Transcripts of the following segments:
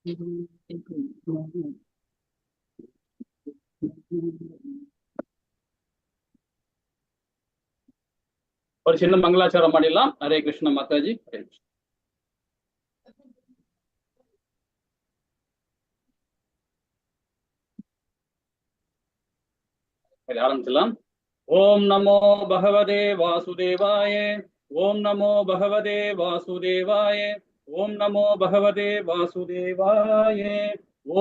ஒரு சின்ன மங்களாச்சாரம் பண்ணிடலாம். ஹரே கிருஷ்ண மாதாஜி. ஹரே கிருஷ்ண. ஆரம்பிச்சலாம். ஓம் நமோ பகவதே வாசுதேவாய. ஓம் நமோ பகவதே வாசுதேவாய. ஓம் நமோ பகவதே வாசுதேவாய.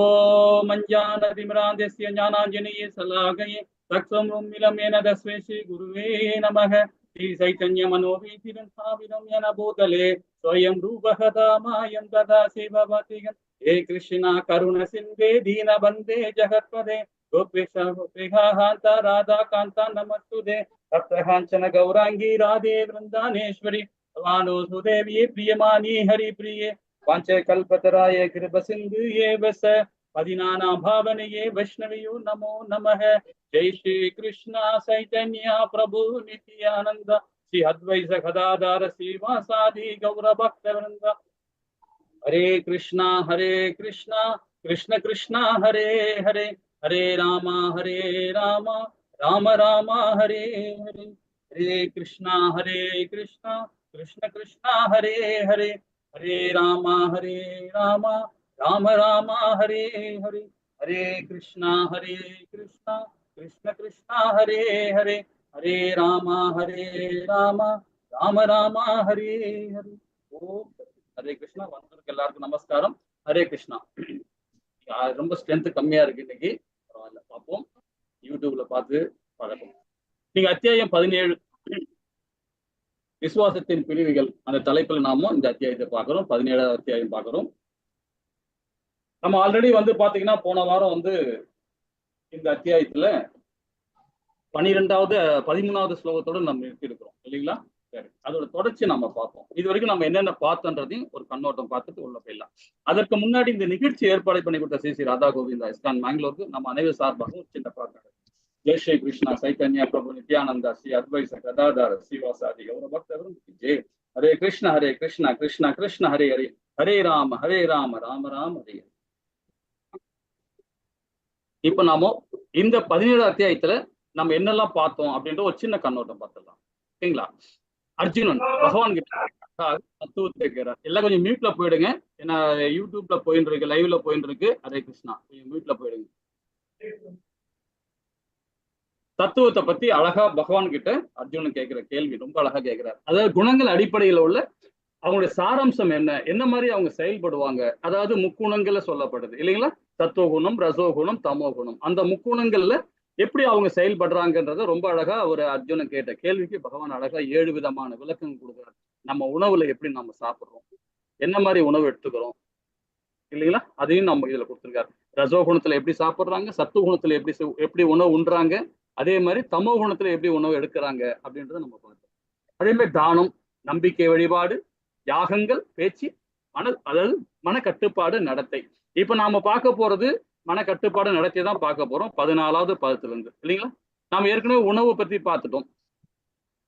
ஓம் அஞ்ஞானதிமிராந்தஸ்ய ஞானாஞ்சனீய ஸலாகயே தக்ஷம் மிலமேன தஸ்மை ஸ்ரீ குருவே நமः. ஸ்ரீ சைத்தன்ய மனோபீதிரம் ஸ்தாபிதம் யன பூதலே ஸ்வயம் ரூபகதாமாயம் ததா சிவபதிகம். ஹே கிருஷ்ணா கருண சிந்தே தீனபந்தே ஜகத்பதே गोपिकान्ता राधा कांता नमस्तुते सप्तकांचन गौरांगी राधे वृंदानेश्वरी वाणोसुदेवी प्रियमानी हरि प्रिये पंचकल्पतराय कृप सिंधु ये वस पदिनाना भावनये वैष्णवियो नमो नमः. जय श्री कृष्ण चैतन्य प्रभु नित्यानंद श्री अद्वैत गदाधर श्रीवासादि गौर भक्त वृंद. हरे कृष्णा कृष्ण कृष्ण हरे हरे हरे राम राम राम हरे हरे. हरे कृष्णा कृष्ण कृष्ण हरे हरे हरे राम राम राम हरे हरे. हरे कृष्णा कृष्ण कृष्ण हरे हरे हरे राम राम राम हरे हरे. ஓம் ஹரே கிருஷ்ணா. வந்தவருக்கு எல்லாருக்கும் நமஸ்காரம். ஹரே கிருஷ்ணா. ரொம்ப ஸ்ட்ரென்த் கம்மியா இருக்கு இன்னைக்கு. பரவாயில்ல, பார்ப்போம். யூடியூப்ல பார்த்து பழக்கம். நீங்க அத்தியாயம் 17 விசுவாசத்தின் பிரிவுகள் அந்த தலைப்புல நாம இந்த அத்தியாயத்தை பார்க்கிறோம். 17வது அத்தியாயம் பார்க்கிறோம். நம்ம ஆல்ரெடி பாத்தீங்கன்னா போன வாரம் இந்த அத்தியாயத்துல 13வது ஸ்லோகத்தோட நம்ம நிறுத்தி இருக்கிறோம் இல்லைங்களா? சரி, அதோட தொடர்ச்சி நம்ம பார்ப்போம். இது வரைக்கும் நம்ம என்னென்ன பார்த்தோன்றதையும் ஒரு கண்ணோட்டம் பார்த்துட்டு உள்ள போயிடலாம். அதற்கு முன்னாடி இந்த நிகழ்ச்சி ஏற்பாடு பண்ணி கொடுத்த ஸ்ரீ ராதா கோவிந்தா இஸ்கான் பெங்களூருக்கு நம்ம அனைவரும் சார்பாக ஒரு சின்ன பிரார்த்தனை. ஜெய் ஸ்ரீ கிருஷ்ணா சைத்தன்யா பிரபு நித்யானந்தா ஸ்ரீ அத்வைத கதாதார ஸ்ரீவாசாதி கௌர பக்தரும் ஜெய். ஹரே கிருஷ்ண கிருஷ்ண கிருஷ்ண ஹரே ஹரே ஹரே ராம ராம ராம ஹரே. இப்ப நாம இந்த 17வது அத்தியாயத்துல நம்ம என்னெல்லாம் பார்த்தோம் அப்படின்ற ஒரு சின்ன கண்ணோட்டம் பார்த்துடலாம். ஓகேங்களா? அர்ஜுனன் பகவான் கிட்ட தத்துவத்தை கேட்கிறார். எல்லாம் கொஞ்சம் மியூட்ல போயிடுங்க. ஏன்னா யூடியூப்ல போயிட்டு இருக்கு, லைவ்ல போயிட்டு இருக்கு. ஹரே கிருஷ்ணா, கொஞ்சம் மியூட்ல போயிடுங்க. தத்துவத்தை பத்தி அழகா பகவான் கிட்ட அர்ஜுனன் கேட்கிற கேள்வி ரொம்ப அழகா கேட்கிறார். அதாவது குணங்கள் அடிப்படையில உள்ள அவங்களுடைய சாராம்சம் என்ன மாதிரி அவங்க செயல்படுவாங்க. அதாவது முக்குணங்கள்ல சொல்லப்படுது இல்லைங்களா? சத்துவ குணம், ரசோ குணம், தமோ குணம். அந்த முக்குணங்கள்ல எப்படி அவங்க செயல்படுறாங்கன்றத ரொம்ப அழகா ஒரு அர்ஜுனன் கேட்ட கேள்விக்கு பகவான் அழகா 7 விதமான விளக்கம் கொடுக்குறாரு. நம்ம உணவுல எப்படி நம்ம சாப்பிடுறோம், என்ன மாதிரி உணவு எடுத்துக்கிறோம் இல்லைங்களா, அதையும் நம்ம இதுல கொடுத்துருக்காரு. ரசோ குணத்துல எப்படி சாப்பிடுறாங்க, சத்துவ குணத்துல எப்படி உணவு உண்றாங்க, அதே மாதிரி தமோ குணத்துல எப்படி உணவு எடுக்கிறாங்க அப்படின்றத நம்ம பார்த்தோம். அதே மாதிரி தானம், நம்பிக்கை, வழிபாடு, யாகங்கள், பேச்சு, அதாவது மனக்கட்டுப்பாடு, நடத்தை. இப்ப நாம பார்க்க போறது மனக்கட்டுப்பாடு, நடத்தி தான் பார்க்க போறோம் 14வது பதத்துல இருந்து இல்லைங்களா? நாம ஏற்கனவே உணவு பத்தி பார்த்துட்டோம்,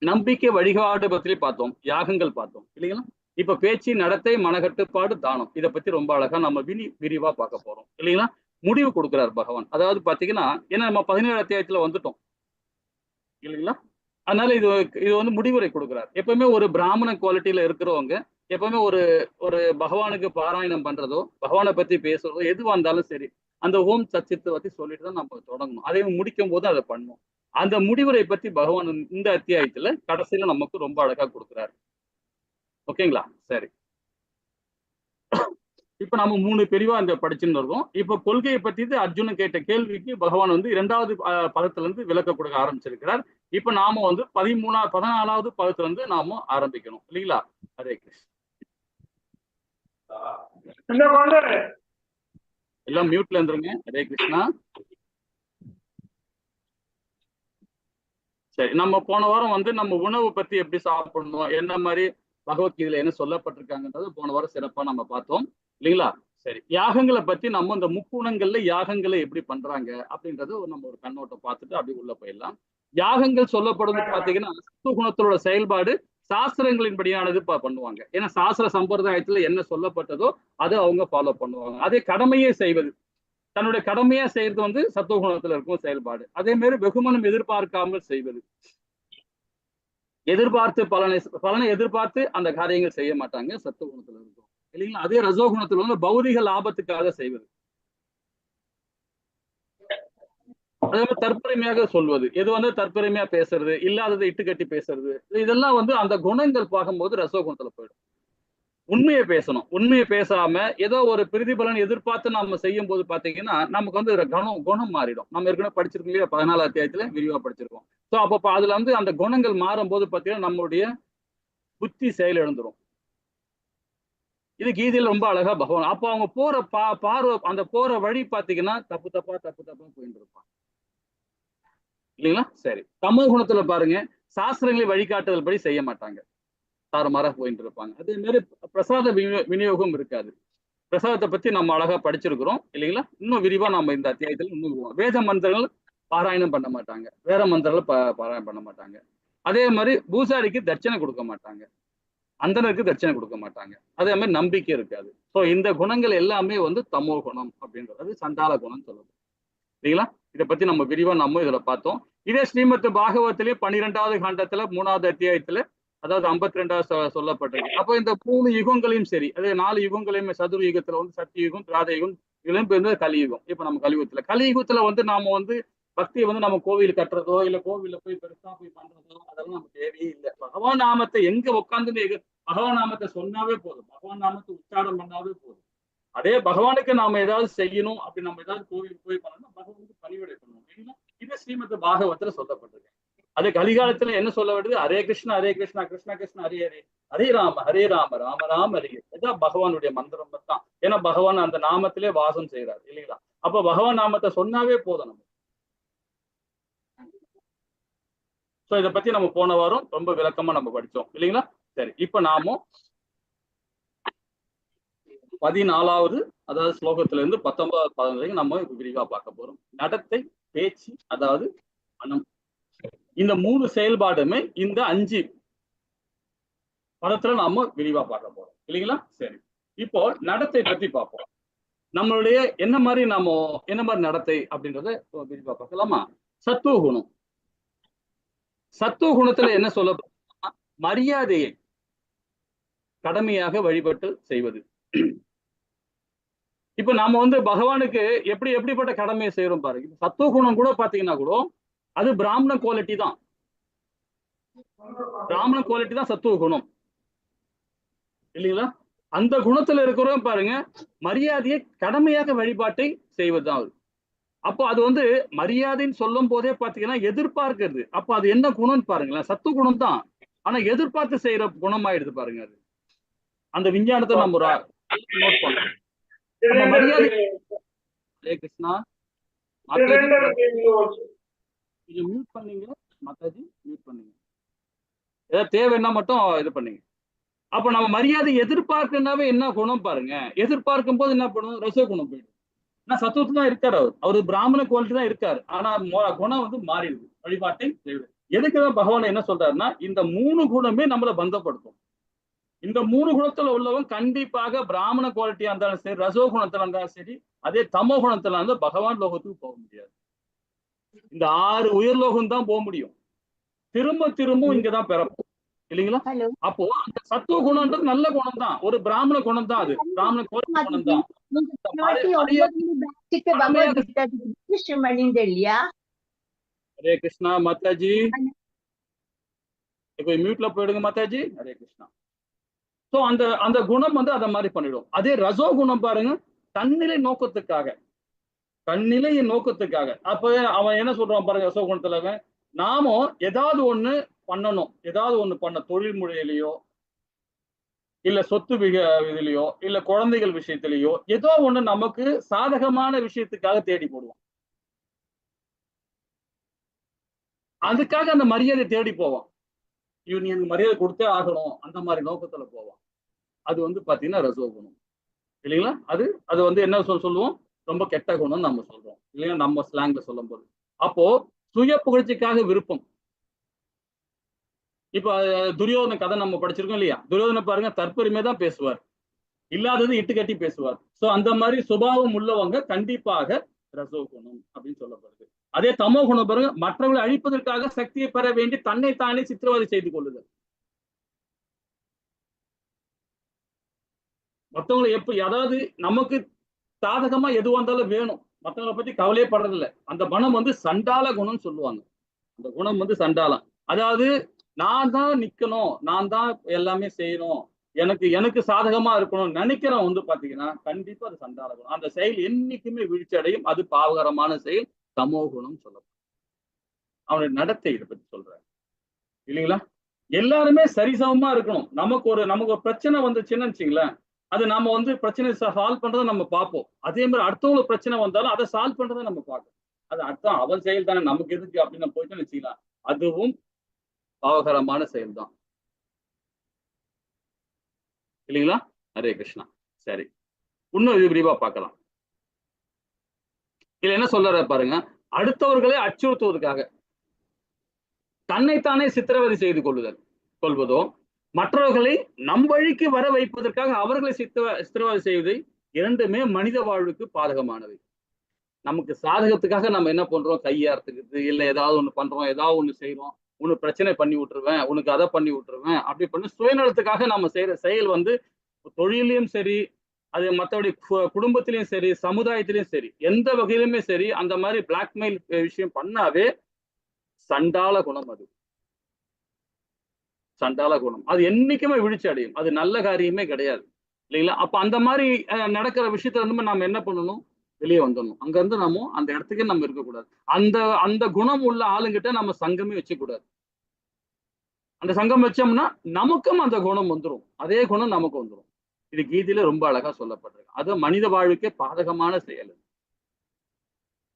நம்பிக்கை வழிபாடு பத்தி பார்த்தோம், யாகங்கள் பார்த்தோம் இல்லைங்களா? இப்ப பேச்சு, நடத்தை, மனக்கட்டுப்பாடு, தானம், இதை பத்தி ரொம்ப அழகா நம்ம விரிவா பார்க்க போறோம் இல்லைங்களா? முடிவு கொடுக்கிறார் பகவான். அதாவது பாத்தீங்கன்னா ஏன்னா நம்ம 17 அத்தியாயத்துல வந்துட்டோம் இல்லைங்களா? அதனால இது முடிவுரை கொடுக்கிறார். எப்பவுமே ஒரு பிராமண குவாலிட்டியில இருக்கிறவங்க எப்பவுமே ஒரு பகவானுக்கு பாராயணம் பண்றதோ, பகவானை பத்தி பேசுறதோ எதுவா இருந்தாலும் சரி, அந்த ஓம் சச்சித்தை பத்தி சொல்லிட்டு தான் நம்ம தொடங்கணும். அதே முடிக்கும் போது அதை பண்ணுவோம். அந்த முடிவுரை பத்தி பகவான் இந்த அத்தியாயத்துல கடைசியில நமக்கு ரொம்ப அழகா கொடுக்குறாரு. ஓகேங்களா? சரி, இப்ப நம்ம 3 பிரிவா இந்த படிச்சுன்னு இருக்கோம். இப்ப கொள்கையை பத்தி அர்ஜுனன் கேட்ட கேள்விக்கு பகவான் 2வது பதத்துல இருந்து விளக்க கொடுக்க ஆரம்பிச்சிருக்கிறார். இப்ப நாம 14வது பதத்துல இருந்து நாம ஆரம்பிக்கணும் இல்லைங்களா? ஹரே கிருஷ்ண. எல்லாம் மியூட்ல இருந்துருங்க. ஹரே கிருஷ்ணா. சரி, நம்ம போன வாரம் நம்ம உணவு பத்தி எப்படி சாப்பிடணும், என்ன மாதிரி பகவத்கீதையில என்ன சொல்லப்பட்டிருக்காங்கன்றது போன வாரம் சிறப்பா நம்ம பார்த்தோம் இல்லைங்களா? சரி, யாகங்களை பத்தி நம்ம இந்த முக்குணங்கள்ல யாகங்களை எப்படி பண்றாங்க அப்படின்றது நம்ம ஒரு கண்ணோட்டம் பார்த்துட்டு அப்படி உள்ள போயிடலாம். யாகங்கள் சொல்லப்படுறது பாத்தீங்கன்னா சத்துவ குணத்தோட செயல்பாடு சாஸ்திரங்களின்படியானது பண்ணுவாங்க. ஏன்னா சாஸ்திர சம்பிரதாயத்துல என்ன சொல்லப்பட்டதோ அதை அவங்க ஃபாலோ பண்ணுவாங்க. அதே கடமையே செய்வது, தன்னுடைய கடமையா செய்யறது வந்து சத்துவகுணத்துல இருக்கும் செயல்பாடு. அதே மாதிரி வெகுமனம் எதிர்பார்க்காமல் செய்வது, எதிர்பார்த்து பலனை எதிர்பார்த்து அந்த காரியங்கள் செய்ய மாட்டாங்க, சத்துவகுணத்துல இருக்கும் இல்லைங்களா. அதே ரஜோகுணத்துல வந்து பௌதிக லாபத்துக்காக செய்வது, அதே மாதிரி தற்பெருமையாக சொல்வது, எது வந்து தற்பெருமையா பேசுறது, இல்லாததை இட்டுக்கட்டி பேசுறது, இதெல்லாம் வந்து அந்த குணங்கள் பார்க்கும்போது ரசோகுணத்துல போயிடும். உண்மையை பேசணும், உண்மையை பேசாம ஏதோ ஒரு பிரதிபலன் எதிர்பார்த்து நம்ம செய்யும் போது பாத்தீங்கன்னா நமக்கு வந்து குணம் மாறிடும். நம்ம ஏற்கனவே படிச்சிருக்கோம் இல்லையா, 14 அத்தியாயத்துல விரிவா படிச்சிருக்கோம். ஸோ அப்ப அதுல வந்து அந்த குணங்கள் மாறும் போது பாத்தீங்கன்னா நம்மளுடைய புத்தி செயல் எழுந்துரும். இது கீதையில ரொம்ப அழகா பகவான், அப்போ அவங்க போற பார்வை, அந்த போற வழி பாத்தீங்கன்னா தப்பு தப்பா போயிட்டு இருப்பாங்க இல்லைங்களா. சரி, தமோ குணத்துல பாருங்க, சாஸ்திரங்களை வழிகாட்டுதல் படி செய்ய மாட்டாங்க, தாறுமாறா போயிட்டு இருப்பாங்க. அதே மாதிரி பிரசாத விநியோகம் இருக்காது. பிரசாதத்தை பத்தி நம்ம அழகா படிச்சிருக்கிறோம் இல்லைங்களா. இன்னும் விரிவா நம்ம இந்த அத்தியாயத்துல இன்னும் வேத மந்திரங்கள் பாராயணம் பண்ண மாட்டாங்க, வேற மந்திரங்கள் பாராயணம் பண்ண மாட்டாங்க. அதே மாதிரி பூசாரிக்கு தட்சணை கொடுக்க மாட்டாங்க, அந்தனருக்கு தட்சணை கொடுக்க மாட்டாங்க. அதே மாதிரி நம்பிக்கை இருக்காது. ஸோ இந்த குணங்கள் எல்லாமே வந்து தமோ குணம் அப்படின்றது சண்டால குணம் சொல்லுது இல்லைங்களா. இதை பத்தி நம்ம விரிவா நம்ம இதுல பார்த்தோம். இதே ஸ்ரீமத் பாகவத்திலே 12வது காண்டத்துல 3வது அத்தியாயத்துல, அதாவது 52வது சொல்லப்பட்டிருக்கு. அப்போ இந்த 3 யுகங்களையும் சரி, அதே 4 யுகங்களையுமே, சதுர யுகத்துல வந்து சத்தியுகம், திராத யுகம், இதெல்லாம் பேருந்து கலியுகம். இப்ப நம்ம கலியுகத்துல வந்து நாம வந்து பக்தியை வந்து நம்ம கோவில் கட்டுறதோ இல்ல கோவில போய் பெருசா போய் பண்றதோ அதெல்லாம் நமக்கு தேவையே இல்லை. பகவான் நாமத்தை எங்க உட்காந்து பகவான் நாமத்தை சொன்னாவே போதும், பகவான் நாமத்தை உச்சாரம் பண்ணாவே போதும். அதே பகவானுக்கு நாம ஏதாவது செய்யணும் அப்படி நம்ம ஏதாவது கோவிலுக்கு போய் பண்ணணும், பகவானுக்கு பணிவிடை பண்ணணும். இது ஸ்ரீமத் பாகவத்துல சொல்லப்பட்டிருக்கு. அது கலிகாலத்துல என்ன சொல்ல வருது, ஹரே கிருஷ்ணா கிருஷ்ணா கிருஷ்ண ஹரே ஹரே, ஹரே ராம ராம ராம ஹரே. இதுதான் பகவானுடைய மந்திரம் தான். ஏன்னா பகவான் அந்த நாமத்திலே வாசம் செய்யறாரு இல்லைங்களா. அப்ப பகவான் நாமத்தை சொன்னாவே போதும் நம்ம. ஸோ இதை பத்தி நம்ம போன வாரம் ரொம்ப விளக்கமா நம்ம படிச்சோம் இல்லைங்களா. சரி, இப்ப நாம 14வது அதாவது ஸ்லோகத்துல இருந்து 19வது பாதம் வரைக்கும் நம்ம விரிவா பார்க்க போறோம். நடத்தை, பேச்சு, அதாவது மனம், இந்த 3 செயல்பாடுமே இந்த 5 பதத்துல நாம விரிவா பார்க்க போறோம் இல்லைங்களா. சரி, இப்போ நடத்தை பத்தி பார்ப்போம். நம்மளுடைய என்ன மாதிரி நடத்தை அப்படின்றத விரிவா பார்க்கலாமா. சத்துவ குணம், சத்துவ குணத்துல என்ன சொல்ல, மரியாதையை கடமையாக வழிபட்டு செய்வது. இப்ப நாம வந்து பகவானுக்கு எப்படிப்பட்ட கடமையை செய்யறோம் பாருங்க. சத்துவ குணம் கூட பாத்தீங்கன்னா கூட அது பிராமண குவாலிட்டி தான், பிராமண குவாலிட்டி தான் சத்துவ குணம் இல்லைங்களா. அந்த குணத்துல இருக்கிறோம் பாருங்க, மரியாதையை கடமையாக வழிபாட்டை செய்வதுதான் அது. அப்போ அது வந்து மரியாதைன்னு சொல்லும் போதே பாத்தீங்கன்னா எதிர்பார்க்கிறது. அப்போ அது என்ன குணம்னு பாருங்களேன், சத்துவ குணம் தான், ஆனா எதிர்பார்த்து செய்யற குணம் ஆயிடுது பாருங்க. அது அந்த விஞ்ஞானத்தை நம்ம நோட் பண்றோம். மரியாதை. ஹரே கிருஷ்ணா, மியூட் பண்ணீங்க மாதாஜி, மியூட் பண்ணீங்க, ஏதாவது தேவைன்னா மட்டும் இது பண்ணீங்க. அப்ப நம்ம மரியாதை எதிர்பார்க்கனாவே என்ன குணம் பாருங்க, எதிர்பார்க்கும் போது என்ன பண்ணும், ரச குணம் போயிடும். ஆனா சத்துவத்துல தான் இருக்காரு, அவரு பிராமண குவாலிட்டி தான் இருக்காரு, ஆனா குணம் வந்து மாறிடுது, வழிபாட்டை செய்வது. எதுக்குதான் பகவான் என்ன சொல்றாருன்னா, இந்த 3 குணமே நம்மளை பந்தப்படுத்தும். இந்த 3 குணத்துல உள்ளவன் கண்டிப்பாக பிராமண குவாலிட்டியா இருந்தாலும் சரி, ரசோ குணத்துல இருந்தாலும் சரி, அதே தமோ குணத்துல இருந்தா பகவான் லோகத்துக்கு போக முடியாது. இந்த 6 உயர்லோகம் தான் போக முடியும், திரும்ப இங்கதான் பிறப்போம் இல்லைங்களா. அப்போ அந்த சத்துவ குணம்ன்றது நல்ல குணம் தான், ஒரு பிராமண குணம் தான், அது பிராமண குணம் தான். ஹரே கிருஷ்ணா மாதாஜி, இப்ப மியூட்ல போயிடுங்க மாதாஜி. ஹரே கிருஷ்ணா. சோ அந்த குணம் வந்து அதை மாதிரி பண்ணிடும். அதே ரசோ குணம் பாருங்க, தன்னிலை நோக்கத்துக்காக, தன்னிலையின் நோக்கத்துக்காக. அப்ப அவன் என்ன சொல்றான் பாருங்க, ரசோ குணத்துல நாமும் ஏதாவது ஒண்ணு பண்ணணும், ஏதாவது ஒண்ணு பண்ண, தொழில் முறையிலையோ இல்ல சொத்து இதுலயோ இல்ல குழந்தைகள் விஷயத்திலேயோ ஏதோ ஒண்ணு நமக்கு சாதகமான விஷயத்துக்காக தேடி போடுவோம், அதுக்காக அந்த மரியாதை தேடி போவான். இவன் எனக்கு மரியாதை கொடுத்தே ஆகணும், அந்த மாதிரி நோக்கத்துல போவான். அது வந்து பாத்தீங்கன்னா ரசோகுணம் இல்லைங்களா. அது வந்து என்ன சொல்லுவோம், ரொம்ப கெட்ட குணம் நம்ம சொல்றோம் இல்லைங்களா, நம்ம ஸ்லாங்ல சொல்லும் போது. அப்போ சுய புகழ்ச்சிக்காக விருப்பம், இப்ப துரியோதன கதை நம்ம படிச்சிருக்கோம் இல்லையா? துரியோதன பாருங்க, தற்பெருமை தான் பேசுவார், இல்லாதது இட்டு கட்டி பேசுவார். சோ அந்த மாதிரி சுபாவம் உள்ளவங்க கண்டிப்பாக ரசோகுணம் அப்படின்னு சொல்லப்படுது. அதே தமோ குணம் பாருங்க, மற்றவர்களை அழிப்பதற்காக சக்தியை பெற வேண்டி தன்னை தானே சித்திரவதை செய்து கொள்ளுதல். மற்றவங்களை எப்படி, அதாவது நமக்கு சாதகமா எது வந்தாலும் வேணும், மற்றவங்களை பத்தி கவலையே படுறதில்ல. அந்த குணம் வந்து சண்டால குணம் சொல்லுவாங்க. அந்த குணம் வந்து சண்டாலம். அதாவது நான் தான் நிக்கணும், நான் தான் எல்லாமே செய்யணும், எனக்கு எனக்கு சாதகமா இருக்கணும் நினைக்கிறவன் வந்து பாத்தீங்கன்னா கண்டிப்பா அது சண்டால குணம். அந்த செயல் என்னைக்குமே வீழ்ச்சி அடையும். அது பாவகரமான செயல், தமோ குணம் சொல்லப்படும். அவனுடைய நடத்தை இதை பத்தி சொல்றாரு இல்லைங்களா? எல்லாருமே சரிசமமா இருக்கணும். நமக்கு ஒரு பிரச்சனை வந்துச்சுன்னு வச்சுங்களேன், அது நாம வந்து பிரச்சனை சால்வ் பண்றதை நம்ம பார்ப்போம். அதே மாதிரி அடுத்தவங்களுக்கு பிரச்சனை வந்தாலும் அதை சால்வ் பண்றதை நம்ம பார்க்கணும். அது அர்த்தம் அவன் செயல் தானே, நமக்கு எதுக்கு அப்படின்னு போயிட்டு வச்சுக்கலாம், அதுவும் பாவகரமான செயல் தான் இல்லைங்களா? ஹரே கிருஷ்ணா. சரி, இன்னும் இது விரிவா பார்க்கலாம். இதுல என்ன சொல்ற பாருங்க, அடுத்தவர்களை அச்சுறுத்துவதற்காக தன்னைத்தானே சித்திரவதை செய்து கொள்வதோ, மற்றவர்களை நம் வழிக்கு வர வைப்பதற்காக அவர்களை சித்திரவதை செய்வதை, இரண்டுமே மனித வாழ்வுக்கு பாதகமானவை. நமக்கு சாதகத்துக்காக நம்ம என்ன பண்றோம், கையாத்துக்கிறது இல்ல ஏதாவது ஒண்ணு பண்றோம், ஏதாவது ஒண்ணு செய்யறோம், உனக்கு பிரச்சனை பண்ணி விட்டுருவேன், உனக்கு அதை பண்ணி விட்டுருவேன் அப்படி பண்ணி சுயநலத்துக்காக நம்ம செய்யற செயல் வந்து தொழிலையும் சரி, அது மற்றபடி குடும்பத்திலையும் சரி, சமுதாயத்திலையும் சரி, எந்த வகையிலுமே சரி, அந்த மாதிரி பிளாக்மெயில் விஷயம் பண்ணாவே சண்டால குணம். அது சண்டால குணம், அது என்னைக்குமே வீழ்ச்சி அடையும். அது நல்ல காரியமே கிடையாது இல்லைங்களா? அப்ப அந்த மாதிரி நடக்கிற விஷயத்துல இருந்து நம்ம என்ன பண்ணணும், வெளியே வந்துடணும். அங்க இருந்து நம்ம அந்த இடத்துக்கே நம்ம இருக்கக்கூடாது. அந்த அந்த குணம் உள்ள ஆளுங்கிட்ட நம்ம சங்கமே வச்சுக்கூடாது. அந்த சங்கம் வச்சோம்னா நமக்கும் அந்த குணம் வந்துடும், அதே குணம் நமக்கு வந்துடும். இது கீதையில ரொம்ப அழகா சொல்லப்பட்டிருக்கு. அது மனித வாழ்வுக்கே பாதகமான செயல்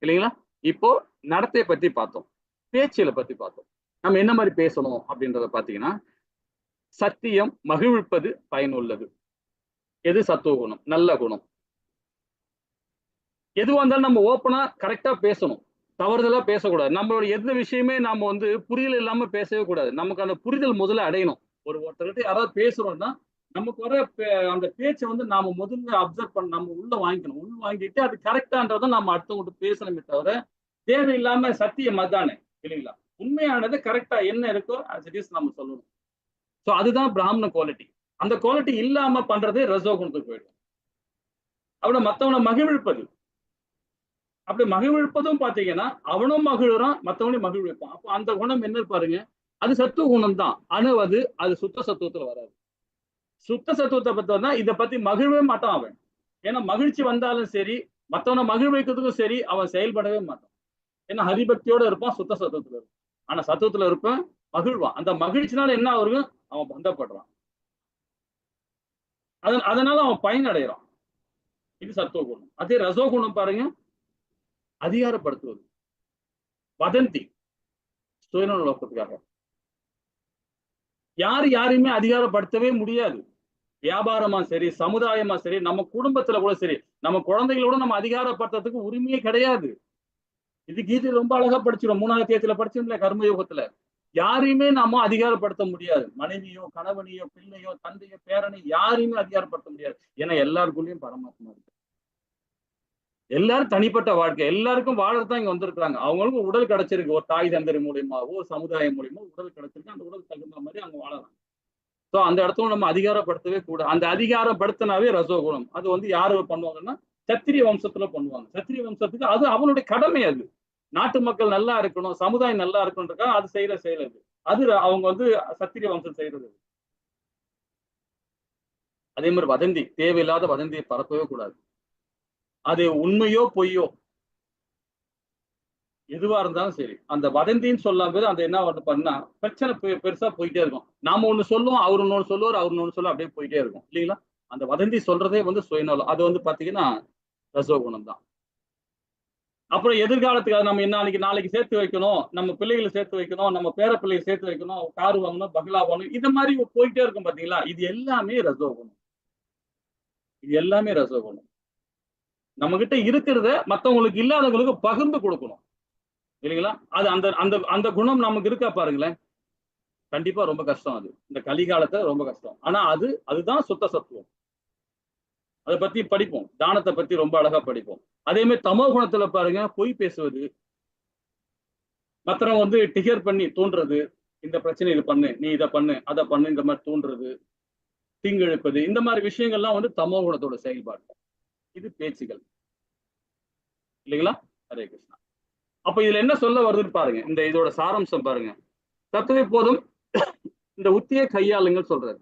இல்லைங்களா? இப்போ நடத்தையை பத்தி பார்த்தோம், பேச்சுல பத்தி பார்த்தோம். நம்ம என்ன மாதிரி பேசணும் அப்படின்றத பாத்தீங்கன்னா, சத்தியம், மகிழ்விப்பது, பயனுள்ளது, எது சத்துவ குணம், நல்ல குணம். எதுவா இருந்தாலும் நம்ம ஓப்பனா கரெக்டா பேசணும், தவறுதலா பேசக்கூடாது. நம்மளோட எந்த விஷயமே நாம வந்து புரியல் இல்லாம பேசவே கூடாது. நமக்கு அந்த புரிதல் முதல்ல அடையணும். ஒருத்தர்கிட்ட யாராவது பேசுறோம்னா நமக்கு வர அந்த பேச்சை வந்து நாம முதல்ல அப்சர்வ் பண்ண, நம்ம உள்ள வாங்கிக்கணும். உள்ள வாங்கிட்டு அது கரெக்டான்றதை நம்ம அடுத்தவங்க பேசணுமே தவிர தேவையில்லாம சத்தியம் அதானே இல்லைங்களா? உண்மையானது கரெக்டா என்ன இருக்கோ அது நம்ம சொல்லணும். சோ அதுதான் பிராமண குவாலிட்டி. அந்த குவாலிட்டி இல்லாம பண்றது ரஜோகுணத்துக்கு போயிடும். அவ்வளவு மத்தவனை மகிழ்விப்பது, அப்படி மகிழ்விப்பதும் பாத்தீங்கன்னா அவனும் மகிழ்றான், மத்தவனையும் மகிழ்விப்பான். அப்ப அந்த குணம் என்ன பாருங்க, அது சத்துவ குணம் தான். ஆனா அது சுத்த சத்துவத்துல வராது. சுத்த சத்துவத்தை பத்தி இதை பத்தி மகிழவே மாட்டான் அவன். ஏன்னா மகிழ்ச்சி வந்தாலும் சரி, மத்தவனை மகிழ்விக்கிறதுக்கும் சரி அவன் செயல்படவே மாட்டான். ஏன்னா ஹரிபக்தியோட இருப்பான், சுத்த சத்துவத்துல இருப்பான். ஆனா சத்துவத்துல இருப்பான், மகிழ்வான். அந்த மகிழ்ச்சினால என்ன ஆகும், அவன் பந்தப்படுறான், அதனால அவன் பயன் அடைகிறான். இது சத்துவ குணம். அதே ரசோ குணம் பாருங்க, அதிகாரப்படுத்துவது, வதந்தி, சுயநல நோக்கத்துக்காக. யாரையுமே அதிகாரப்படுத்தவே முடியாது. வியாபாரமா சரி, சமுதாயமா சரி, நம்ம குடும்பத்துல கூட சரி, நம்ம குழந்தைகளோட நம்ம அதிகாரப்படுத்துறதுக்கு உரிமையே கிடையாது. இது கீதை ரொம்ப அழகா படிச்சிடும். 3வது அத்தியாயத்துல படிச்சிருந்தல, கர்மயோகத்துல. யாரையுமே நாம அதிகாரப்படுத்த முடியாது. மனைவியோ, கணவனையோ, பிள்ளையோ, தந்தையோ, பேரனை யாரையுமே அதிகாரப்படுத்த முடியாது. ஏன்னா எல்லாருக்குள்ளயும் பரமாத்மா இருக்கு. எல்லாரும் தனிப்பட்ட வாழ்க்கை, எல்லாருக்கும் வாழத்தான் இங்க வந்திருக்காங்க. அவங்களுக்கும் உடல் கிடைச்சிருக்கு, ஒரு தாய் தந்தரி மூலியமாவோ, சமுதாயம் மூலியமோ உடல் கிடைச்சிருக்கு. அந்த உடல் தகுந்த மாதிரி அவங்க வாழலாம். சோ அந்த இடத்துல நம்ம அதிகாரப்படுத்தவே கூடாது. அந்த அதிகாரப்படுத்தினாவே ரசோகுணம். அது வந்து யாரு பண்ணுவாங்கன்னா சத்திரிய வம்சத்துல பண்ணுவாங்க. சத்திரிய வம்சத்துக்கு அது அவனுடைய கடமை. அது நாட்டு மக்கள் நல்லா இருக்கணும், சமுதாயம் நல்லா இருக்கணும்ன்றக்கா அது செய்யற செயல். அது அவங்க வந்து சத்திரிய வம்சம் செய்யறது. அதே மாதிரி வதந்தி, தேவையில்லாத வதந்தியை பரப்பவே கூடாது. அது உண்மையோ பொய்யோ எதுவா இருந்தாலும் சரி, அந்த வதந்தின்னு சொல்லாம அந்த என்ன பண்ணா பிரச்சனை பெருசா போயிட்டே இருக்கும். நாம ஒண்ணு சொல்லுவோம், அவர் ஒண்ணு சொல்லுவார், அவர் ஒண்ணு சொல்ல அப்படியே போயிட்டே இருக்கும் இல்லைங்களா? அந்த வதந்தி சொல்றதே வந்து சுயநலம். அது வந்து பாத்தீங்கன்னா ரசோகுணம் தான். அப்புறம் எதிர்காலத்துக்கு நம்ம நாளைக்கு சேர்த்து வைக்கணும், நம்ம பிள்ளைகளை சேர்த்து வைக்கணும், நம்ம பேர பிள்ளைகளை சேர்த்து வைக்கணும், கார் வாங்கணும், பங்களா வாங்கணும், இந்த மாதிரி போயிட்டே இருக்கும் பாத்தீங்களா? இது எல்லாமே ரசோகுணம். இது எல்லாமே ரசோகுணம். நம்ம கிட்ட இருக்கிறத மத்தவங்களுக்கு இல்லாதவங்களுக்கு பகிர்ந்து கொடுக்கணும் இல்லைங்களா? அது அந்த அந்த அந்த குணம் நமக்கு இருக்கா பாருங்களேன். கண்டிப்பா ரொம்ப கஷ்டம். அது இந்த கலிகாலத்துல ரொம்ப கஷ்டம். ஆனா அதுதான் சுத்த சத்துவம். அதை பத்தி படிப்போம். தானத்தை பத்தி ரொம்ப அழகா படிப்போம். அதே மாதிரி தமோ குணத்துல பாருங்க, பொய் பேசுவது, மற்றவங்க வந்து டிகர் பண்ணி தூண்டுறது, இந்த பிரச்சனை இது பண்ணு, நீ இதை பண்ணு, அதை பண்ணு, இந்த மாதிரி தூண்டுறது, தீங்கிழைப்பது, இந்த மாதிரி விஷயங்கள்லாம் வந்து தமோ குணத்தோட செயல்பாடு. இது பேச்சுகள் இல்லைங்களா? ஹரே கிருஷ்ணா. அப்ப இதுல என்ன சொல்ல வருதுன்னு பாருங்க. இந்த இதோட சாராம்சம் பாருங்க. தத்துவ போதும் இந்த உத்தியை கையாளுங்கள் சொல்றாரு.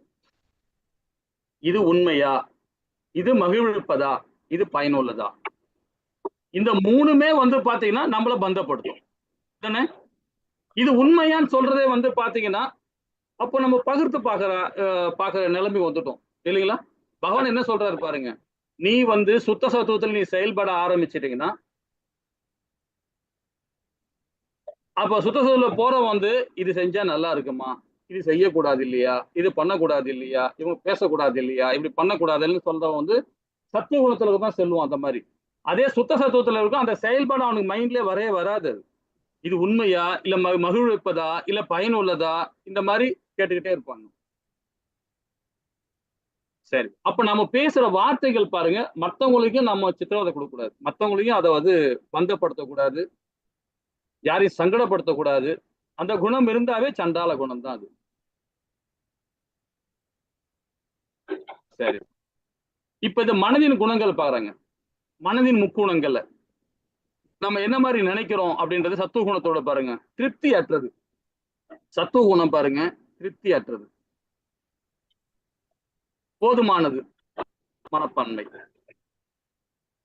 இது உண்மையா, இது மகிழ்விப்பதா, இது பயனுள்ளதா, இந்த மூணுமே வந்து பாத்தீங்கன்னா நம்மள பந்தப்படுத்தும் தானே. இது உண்மையான்னு சொல்றதே வந்து பாத்தீங்கன்னா அப்போ நம்ம பகிர்ந்து பாக்குற நிலைமை வந்துட்டோம் இல்லைங்களா. பகவான் என்ன சொல்றாரு பாருங்க, நீ வந்து சுத்த சத்துவத்தில் நீ செயல்பட ஆரம்பிச்சிட்டீங்கன்னா, அப்ப சுத்த சத்துவத்துல போற வந்து இது செஞ்சா நல்லா இருக்குமா, இது செய்யக்கூடாது இல்லையா, இது பண்ணக்கூடாது இல்லையா, இவங்க பேசக்கூடாது இல்லையா, இப்படி பண்ணக்கூடாதுன்னு சொல்றவன் வந்து சத்திய குணத்துல தான் செல்லுவான் அந்த மாதிரி. அதே சுத்த சத்துவத்துல இருக்கும் அந்த செயல்பாடு அவனுக்கு மைண்ட்ல வரவே வராது. இது உண்மையா இல்ல மகிழ்விப்பதா இல்ல பயனுள்ளதா, இந்த மாதிரி கேட்டுக்கிட்டே இருப்பாங்க. சரி, அப்ப நம்ம பேசுற வார்த்தைகள் பாருங்க, மத்தவங்களுக்கும் நம்ம சித்திரவதை கொடுக்க கூடாது, மத்தவங்களையும் அதை வந்து பந்தப்படுத்தக்கூடாது, யாரையும் சங்கடப்படுத்தக்கூடாது. அந்த குணம் இருந்தாவே சண்டால குணம் தான் அது. சரி, இப்ப இது மனதின் குணங்கள் பாருங்க. மனதின் முக்குணங்கள்ல நம்ம என்ன மாதிரி நினைக்கிறோம் அப்படின்றது சத்துவ குணத்தோட பாருங்க, திருப்தி அற்றது. சத்துவ குணம் பாருங்க, திருப்தி அற்றது, போதுமானது, மனப்பான்மை.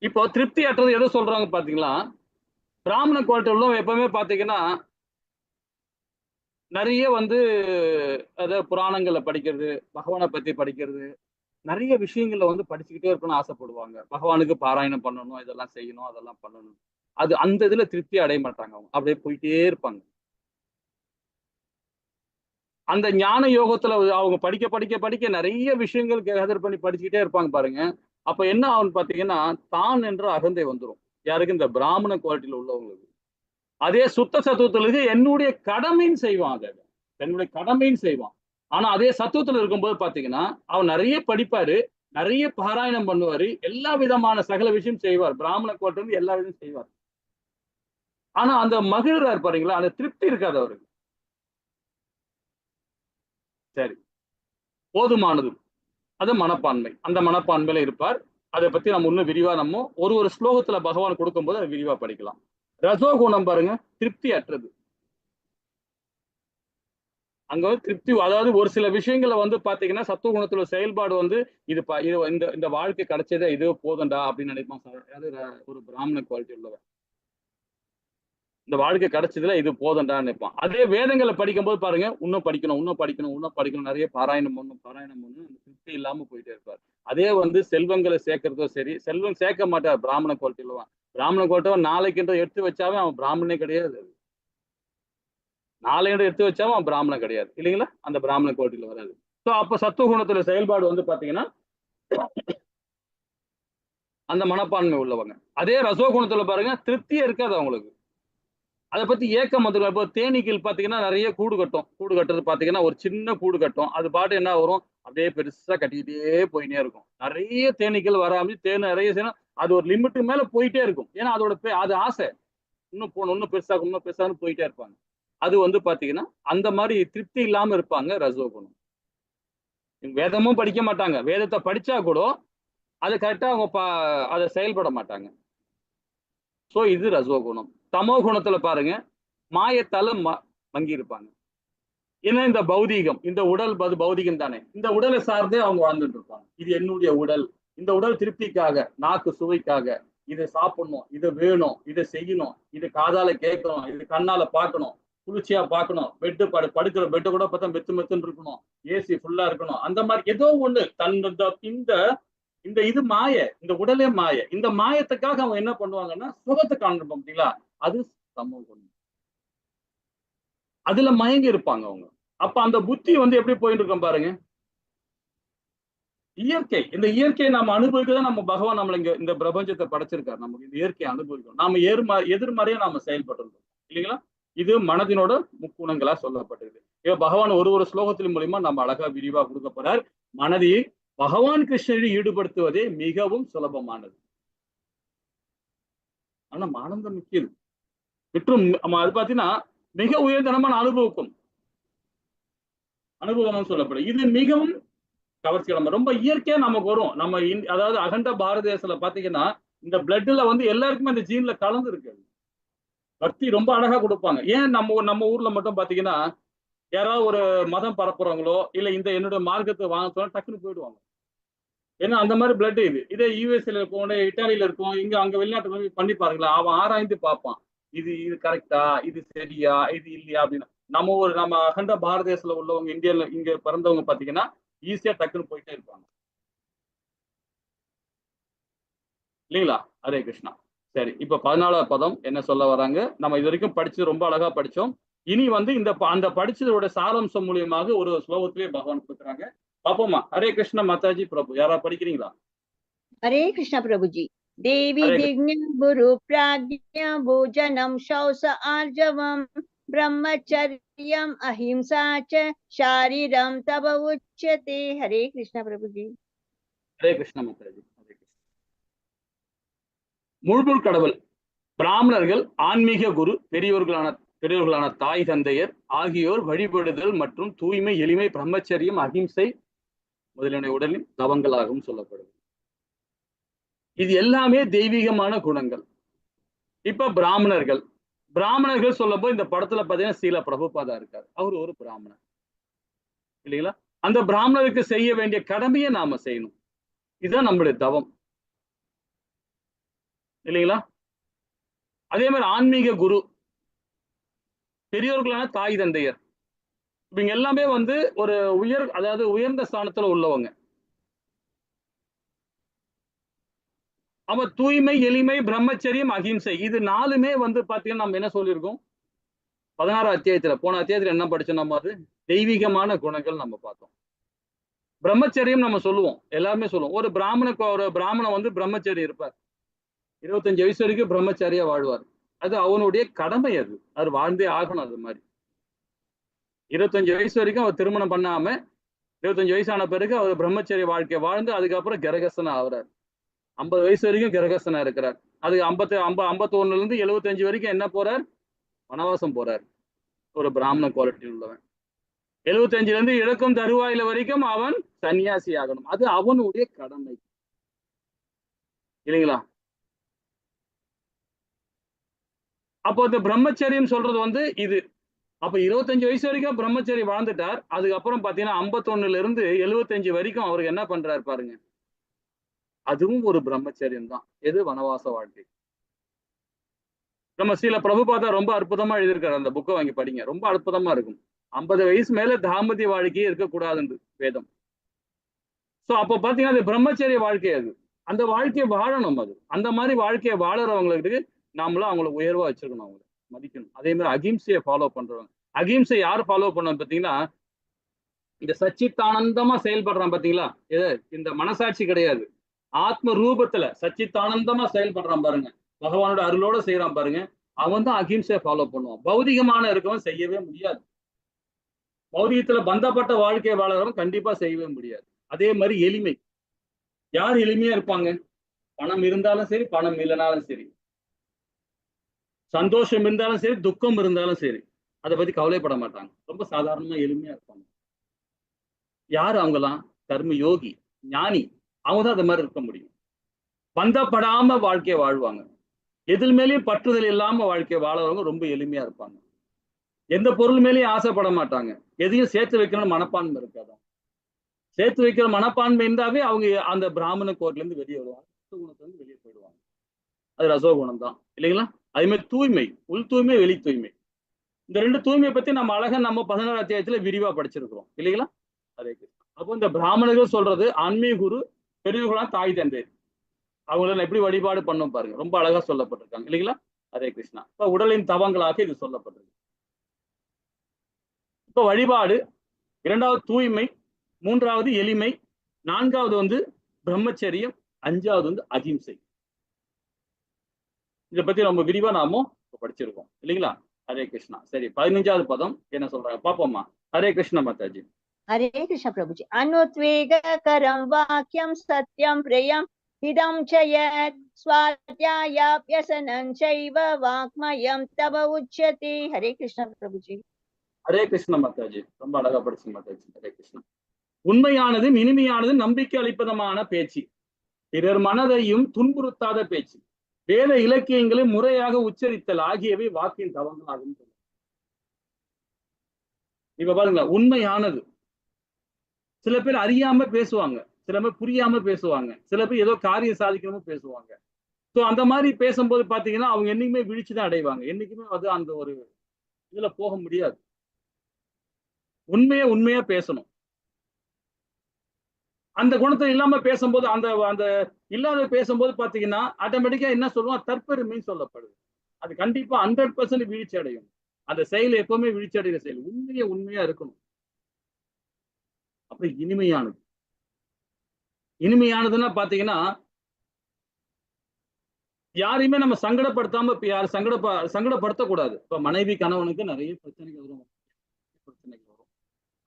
இப்போ திருப்தி அற்றது எதை சொல்றாங்க பாத்தீங்களா, பிராமண குவாலிட்டி உள்ளவங்க எப்பவுமே பாத்தீங்கன்னா நிறைய வந்து அதாவது புராணங்களை படிக்கிறது, பகவானை பத்தி படிக்கிறது, நிறைய விஷயங்கள்ல வந்து படிச்சுக்கிட்டே இருக்கணும்னு ஆசைப்படுவாங்க. பகவானுக்கு பாராயணம் பண்ணணும், இதெல்லாம் செய்யணும், அதெல்லாம் பண்ணணும். அது அந்த இதுல திருப்தி அடைய மாட்டாங்க. அவங்க அப்படியே போயிட்டே இருப்பாங்க. அந்த ஞான யோகத்துல அவங்க படிக்க படிக்க படிக்க நிறைய விஷயங்கள் கேதர் பண்ணி படிச்சுக்கிட்டே இருப்பாங்க பாருங்க. அப்ப என்ன ஆகும்னு பாத்தீங்கன்னா, தான் என்ற அகந்தை வந்துடும். யாருக்கு? இந்த பிராமண குவாலிட்டியில உள்ளவங்களுக்கு. அதே சுத்த சத்துவத்துல என்னுடைய கடமைன்னு செய்வான். அதை என்னுடைய கடமைன்னு செய்வான். ஆனா அதே சத்துவத்துல இருக்கும்போது பாத்தீங்கன்னா, அவன் நிறைய படிப்பாரு, நிறைய பாராயணம் பண்ணுவாரு, எல்லா விதமான சகல விஷயம் செய்வார். பிராமண கோட்டை வந்து எல்லா விஷயம் செய்வார். ஆனா அந்த மகிழ்றாரு பாருங்களா, அந்த திருப்தி இருக்காது அவருக்கு. சரி, போதுமானது, அது மனப்பான்மை. அந்த மனப்பான்மையில இருப்பார். அதை பத்தி நம்ம இன்னும் விரிவா நம்ம ஒரு ஸ்லோகத்துல பகவான் கொடுக்கும்போது அதை விரிவா படிக்கலாம். ரசோகுணம் பாருங்க, திருப்தி அற்றது. அங்க வந்து திருப்தி, அதாவது ஒரு சில விஷயங்களை வந்து பாத்தீங்கன்னா சத்துவ குணத்துல செயல்பாடு வந்து இது இந்த இந்த வாழ்க்கை கிடைச்சதே இது போதண்டா அப்படின்னு நினைப்பான். அதாவது ஒரு பிராமண குவாலிட்டி உள்ளவன் இந்த வாழ்க்கை கிடைச்சதுல இது போதண்டான்னு நினைப்பான். அதே வேதங்களை படிக்கும்போது பாருங்க, இன்னும் படிக்கணும், இன்னும் படிக்கணும், இன்னும் படிக்கணும், நிறைய பாராயணம் பண்ணணும், பாராயணம் பண்ணணும், அந்த திருப்தி இல்லாம போயிட்டே இருப்பார். அதே வந்து செல்வங்களை சேர்க்கறதோ சரி, செல்வம் சேர்க்க மாட்டார் பிராமண குவாலிட்டி உள்ளவன். பிராமண குவாலிட்டி நாளைக்கு எடுத்து வச்சாவே அவன் பிராமணனே கிடையாது. நாளையோட எடுத்து வச்சாவும் அவன் பிராமணன் கிடையாது இல்லைங்களா, அந்த பிராமண கோட்டில வராது. ஸோ அப்ப சத்துவ குணத்துல செயல்பாடு வந்து பாத்தீங்கன்னா அந்த மனப்பான்மை உள்ளவங்க. அதே ரசோ குணத்துல பாருங்க, திருப்தியே இருக்காது அவங்களுக்கு. அதை பத்தி ஏக்கம் வந்துடும். இப்போ தேனீக்கள் பாத்தீங்கன்னா நிறைய கூடு கட்டும். கூடு கட்டுறது பாத்தீங்கன்னா ஒரு சின்ன கூடு கட்டும், அது பாட்டு என்ன வரும், அப்படியே பெருசா கட்டிக்கிட்டே போயிட்டே இருக்கும். நிறைய தேனீக்கள் வராம தேன் நிறைய செய்யணும், அது ஒரு லிமிட்டுக்கு மேல போயிட்டே இருக்கும். ஏன்னா அதோட அது ஆசை, இன்னும் போகணும், இன்னும் பெருசாகும், இன்னும் பெருசாகும் போயிட்டே இருப்பாங்க. அது வந்து பாத்தீங்கன்னா அந்த மாதிரி திருப்தி இல்லாம இருப்பாங்க ரஜோகுணம். வேதமும் படிக்க மாட்டாங்க, வேதத்தை படிச்சா கூட அது கரெக்டா அவங்க அதை செயல்பட மாட்டாங்க. சோ இது ரஜோகுணம். தமோ குணத்துல பாருங்க, மாயத்தால மங்கி இருப்பாங்க. ஏன்னா இந்த பௌதீகம், இந்த உடல் பௌதீகம் தானே, இந்த உடலை சார்ந்தே அவங்க வாழ்ந்துட்டு இருப்பாங்க. இது என்னுடைய உடல், இந்த உடல் திருப்திக்காக, நாக்கு சுவைக்காக, இதை சாப்பிடணும், இதை வேணும், இதை செய்யணும், இது காதால கேட்கணும், இது கண்ணால பார்க்கணும், குளிர்ச்சியா பார்க்கணும், படுக்கிற பெட்டு கூட பார்த்தா மெத்துன்னு இருக்கணும், ஏசி ஃபுல்லா இருக்கணும், அந்த மாதிரி ஏதோ ஒண்ணு இந்த இந்த இது மாய, இந்த உடலே மாய. இந்த மாயத்துக்காக அவங்க என்ன பண்ணுவாங்கன்னா சுகத்தை காண்போம் பார்த்தீங்களா, அது சமூகம், அதுல மயங்கி இருப்பாங்க அவங்க. அப்ப அந்த புத்தி வந்து எப்படி போயிட்டு இருக்கோம் பாருங்க. இயற்கை, இந்த இயற்கையை நாம அனுபவிக்கதான் நம்ம பகவான் நம்மள இந்த பிரபஞ்சத்தை படைச்சிருக்காரு. நமக்கு இந்த இயற்கையை அனுபவிக்கணும். நாம எதிர்மறையா நாம செயல்பட்டு இருக்கோம் இல்லைங்களா. இது மனதினோட முக்குணங்களா சொல்லப்பட்டிருக்கு. இப்ப பகவான் ஒரு ஸ்லோகத்தின் மூலியமா நம்ம அழகா விரிவா கொடுக்க போறார். மனதை பகவான் கிருஷ்ணரை ஈடுபடுத்துவதே மிகவும் சுலபமானது. ஆனா ஆனந்தம் முக்கியம். மற்றும் அது பாத்தீங்கன்னா மிக உயர்தரமான அனுபவம் சொல்லப்படும். இது மிகவும் கவர்ச்சிகரமா ரொம்ப இயற்கையா நமக்கு வரும். நம்ம அதாவது அகண்ட பாரத தேசத்துல பாத்தீங்கன்னா இந்த பிளட்ல வந்து எல்லாருக்குமே இந்த ஜீன்ல கலந்து இருக்கு. பக்தி ரொம்ப அழகா கொடுப்பாங்க. ஏன் நம்ம ஊர்ல மட்டும் பாத்தீங்கன்னா யாராவது ஒரு மதம் பரப்புறவங்களோ இல்ல என்னோட மார்க்கத்தை வாங்க சொன்னா டக்குன்னு போயிடுவாங்க. ஏன்னா அந்த மாதிரி பிளட் இதே யூஎஸ்ல இருக்கும், இட்டாலியில இருக்கும், அங்க வெளிநாட்டுல பண்ணி பாருங்களா, அவன் ஆராய்ந்து பார்ப்பான். இது கரெக்டா, இது சரியா, இது இல்லையா அப்படின்னு. நம்ம அகண்ட பாரத தேசத்துல உள்ளவங்க இந்தியால இங்க பிறந்தவங்க பாத்தீங்கன்னா ஈஸியா டக்குன்னு போயிட்டே இருப்பாங்க இல்லைங்களா. ஹரே கிருஷ்ணா. சரி, இப்ப 14வது பதம் என்ன சொல்ல வராங்க? நம்ம இது வரைக்கும் படிச்சு ரொம்ப அழகா படிச்சோம். இனி வந்து அந்த படிச்சதோட சாராம்சம் மூலியமாக ஒரு ஸ்லோகத்திலேயே பகவான் கொடுக்குறாங்க. பாப்போமா? ஹரே கிருஷ்ண மாதாஜி பிரபு. யாரா படிக்கிறீங்களா? हरे कृष्ण प्रभु जी। देवी दिग्न गुरु प्राज्ञ भोजनम शौच आर्जवम ब्रह्मचर्यम अहिंसा च शारीरम तब उच्यते। हरे कृष्ण प्रभु जी। हरे कृष्ण माताजी। हरे कृष्ण। முழுமுள் கடவுள் பிராமணர்கள் ஆன்மீக குரு பெரியவர்களான தாய் தந்தையர் ஆகியோர் வழிபடுதல் மற்றும் தூய்மை, எளிமை, பிரம்மச்சரியம், அகிம்சை முதலிய உடலின் தவங்களாகவும் சொல்லப்படுது. இது எல்லாமே தெய்வீகமான குணங்கள். இப்ப பிராமணர்கள் சொல்லப்போ இந்த படத்துல பாத்தீங்கன்னா ஸ்ரீல பிரபுபாதா இருக்காரு. அவர் ஒரு பிராமணர் இல்லைங்களா. அந்த பிராமணருக்கு செய்ய வேண்டிய கடமையை நாம செய்யணும். இதுதான் நம்மளுடைய தவம் இல்லைங்களா. அதே மாதிரி ஆன்மீக குரு, பெரியோர்களான தாய் தந்தையர், இவங்க எல்லாமே வந்து ஒரு உயர்ந்த ஸ்தானத்துல உள்ளவங்க. அவன் தூய்மை, எளிமை, பிரம்மச்சரியம், அகிம்சை, இது 4மே வந்து பாத்தீங்கன்னா நம்ம என்ன சொல்லியிருக்கோம் 16 அத்தியாயத்துல, போன அத்தியாயத்துல என்ன படிச்சோம்? நம்ம அது தெய்வீகமான குணங்கள் நம்ம பார்த்தோம். பிரம்மச்சரியம் நம்ம சொல்லுவோம், எல்லாருமே சொல்லுவோம். ஒரு பிராமணன் வந்து பிரம்மச்சரி இருப்பார். 25 வயசு வரைக்கும் பிரம்மச்சாரியா வாழ்வார். அது அவனுடைய கடமை. அது வாழ்ந்தே ஆகணும். அது மாதிரி 25 வயசு வரைக்கும் அவர் திருமணம் பண்ணாம 25 வயசான பிறகு அவர் பிரம்மச்சரிய வாழ்க்கை வாழ்ந்து அதுக்கப்புறம் கிரகஸ்தனா ஆகிறார். 50 வயசு வரைக்கும் கிரகஸ்தனா இருக்கிறார். அது 51 இருந்து 75 வரைக்கும் என்ன போறார்? வனவாசம் போறார். ஒரு பிராமண குவாலிட்டி உள்ளவன் 75 இருந்து இழக்கும் தருவாயில வரைக்கும் அவன் சன்னியாசி ஆகணும். அது அவனுடைய கடமை இல்லைங்களா. அப்போ இந்த பிரம்மச்சரியம் சொல்றது வந்து இது. அப்ப 25 வயசு வரைக்கும் பிரம்மச்சரி வாழ்ந்துட்டார். அதுக்கப்புறம் பாத்தீங்கன்னா 51 இருந்து 75 வரைக்கும் அவருக்கு என்ன பண்றாரு பாருங்க. அதுவும் ஒரு பிரம்மச்சரியம் தான். எது? வனவாச வாழ்க்கை. நம்ம ஸ்ரீல பிரபுபாதா ரொம்ப அற்புதமா எழுதியிருக்காரு. அந்த புக்கை வாங்கி படிங்க, ரொம்ப அற்புதமா இருக்கும். 50 வயசு மேல தாம்பத்திய வாழ்க்கையே இருக்கக்கூடாதுன்னு வேதம். சோ அப்ப பாத்தீங்கன்னா அது பிரம்மச்சரிய வாழ்க்கை. அது அந்த வாழ்க்கையை வாழணும். அது அந்த மாதிரி வாழ்க்கையை வாழறவங்களுக்கு நாமளும் அவங்களை உயர்வா வச்சிருக்கணும், அவங்களை மதிக்கணும். அதே மாதிரி அகிம்சையை ஃபாலோ பண்றவங்க. அகிம்சை யார் ஃபாலோ பண்ணணும் பாத்தீங்கன்னா, இந்த சச்சித்தானந்தமா செயல்படுறான் பாத்தீங்களா. இந்த மனசாட்சி கிடையாது, ஆத்ம ரூபத்துல சச்சித்தானந்தமா செயல்படுறான் பாருங்க, பகவானோட அருளோட செய்யறான் பாருங்க, அவன் தான் அகிம்சையை ஃபாலோ பண்ணுவான். பௌதிகமான இருக்கவன் செய்யவே முடியாது. பௌதிகத்துல பந்தப்பட்ட வாழ்க்கையை வாழறவன் கண்டிப்பா செய்யவே முடியாது. அதே மாதிரி எளிமை. யார் எளிமையா இருப்பாங்க? பணம் இருந்தாலும் சரி, பணம் இல்லைனாலும் சரி, சந்தோஷம் இருந்தாலும் சரி, துக்கம் இருந்தாலும் சரி, அதை பத்தி கவலைப்பட மாட்டாங்க. ரொம்ப சாதாரணமா எளிமையா இருப்பாங்க. யாரு அவங்கலாம்? கர்ம யோகி, ஞானி. அவங்க தான் அது மாதிரி இருக்க முடியும். பந்தப்படாம வாழ்க்கையை வாழ்வாங்க. எதில் மேலேயும் பற்றுதல் இல்லாம வாழ்க்கையை வாழறவங்க ரொம்ப எளிமையா இருப்பாங்க. எந்த பொருள் மேலேயும் ஆசைப்பட மாட்டாங்க. எதையும் சேர்த்து வைக்கணும் மனப்பான்மை இருக்காது. சேர்த்து வைக்கிற மனப்பான்மை இருந்தாவே அவங்க அந்த பிராமண கோட்ல இருந்து வெளியே வருவாங்க, குணத்திலிருந்து வெளியே போயிடுவாங்க. அது ரசோகுணம் தான் இல்லைங்களா. அதே மாதிரி தூய்மை, உள் தூய்மை, வெளி தூய்மை. இந்த 2 தூய்மையை பத்தி நம்ம அழகா நம்ம 16 அத்தியாயத்துல விரிவா படிச்சிருக்கிறோம் இல்லைங்களா. அதே அப்போ இந்த பிராமணர்கள் சொல்றது ஆன்மீக குரு, பெரியவர்களாம் தாய் தந்தை, அவங்கள எப்படி வழிபாடு பண்ணும் பாருங்க, ரொம்ப அழகா சொல்லப்பட்டிருக்காங்க இல்லைங்களா. ஹரே கிருஷ்ணா. இப்ப உடலின் தவங்களாக இது சொல்லப்பட்டிருக்கு. இப்ப வழிபாடு, 2வது தூய்மை, 3வது எளிமை, 4வது வந்து பிரம்மச்சரியம், 5வது வந்து அகிம்சை. இதை பத்தி நம்ம விரிவா நாம படிச்சிருக்கோம் இல்லைங்களா. ஹரே கிருஷ்ணா. சரி, 15வது பதம் என்ன சொல்றாங்க பாப்போமா? ஹரே கிருஷ்ண மாதாஜி. हरे कृष्ण प्रभुजी। अनुद्वेगकरं वाक्यं सत्यं प्रियम् इदं च यत् स्वाध्यायाभ्यसनं चैव वाङ्मयं तव उच्यते। हरे कृष्ण प्रभुजी। ஹரே கிருஷ்ண மாதாஜி. ரொம்ப அழகா படிச்சு மாதாஜி. ஹரே கிருஷ்ணா. உண்மையானது, இனிமையானது, நம்பிக்கை அளிப்பதமான பேச்சு, பிறர் மனதையும் துன்புறுத்தாத பேச்சு, வேத இலக்கியங்களை முறையாக உச்சரித்தல் ஆகியவை வாக்கின் தவங்களாகும். இப்ப பாருங்க, உண்மையானது. சில பேர் அறியாம பேசுவாங்க, சில பேர் புரியாம பேசுவாங்க, சில பேர் ஏதோ காரியம் சாதிக்கணும்னு பேசுவாங்க. சோ அந்த மாதிரி பேசும்போது பாத்தீங்கன்னா அவங்க என்னைக்குமே வீழ்ச்சிதான் அடைவாங்க. என்னைக்குமே அது அந்த ஒரு இதுல போக முடியாது. உண்மையா பேசணும். அந்த குணத்தை இல்லாம பேசும்போது, அந்த அந்த இல்லாத பேசும்போது பாத்தீங்கன்னா ஆட்டோமேட்டிக்கா என்ன சொல்லுவோம், தற்பெருமைன்னு சொல்லப்படுது. அது கண்டிப்பா 100% வீழ்ச்சி அடையும். அந்த செயல் எப்பவுமே வீழ்ச்சி அடைகிற செயல். உண்மையா இருக்கணும். அப்ப இனிமையானது. இனிமையானதுன்னா பாத்தீங்கன்னா யாரையுமே நம்ம சங்கடப்படுத்தாம, இப்ப யாரும் சங்கடப்படுத்தக்கூடாது. இப்ப மனைவி கணவனுக்கு நிறைய பிரச்சனைகள் வரும்.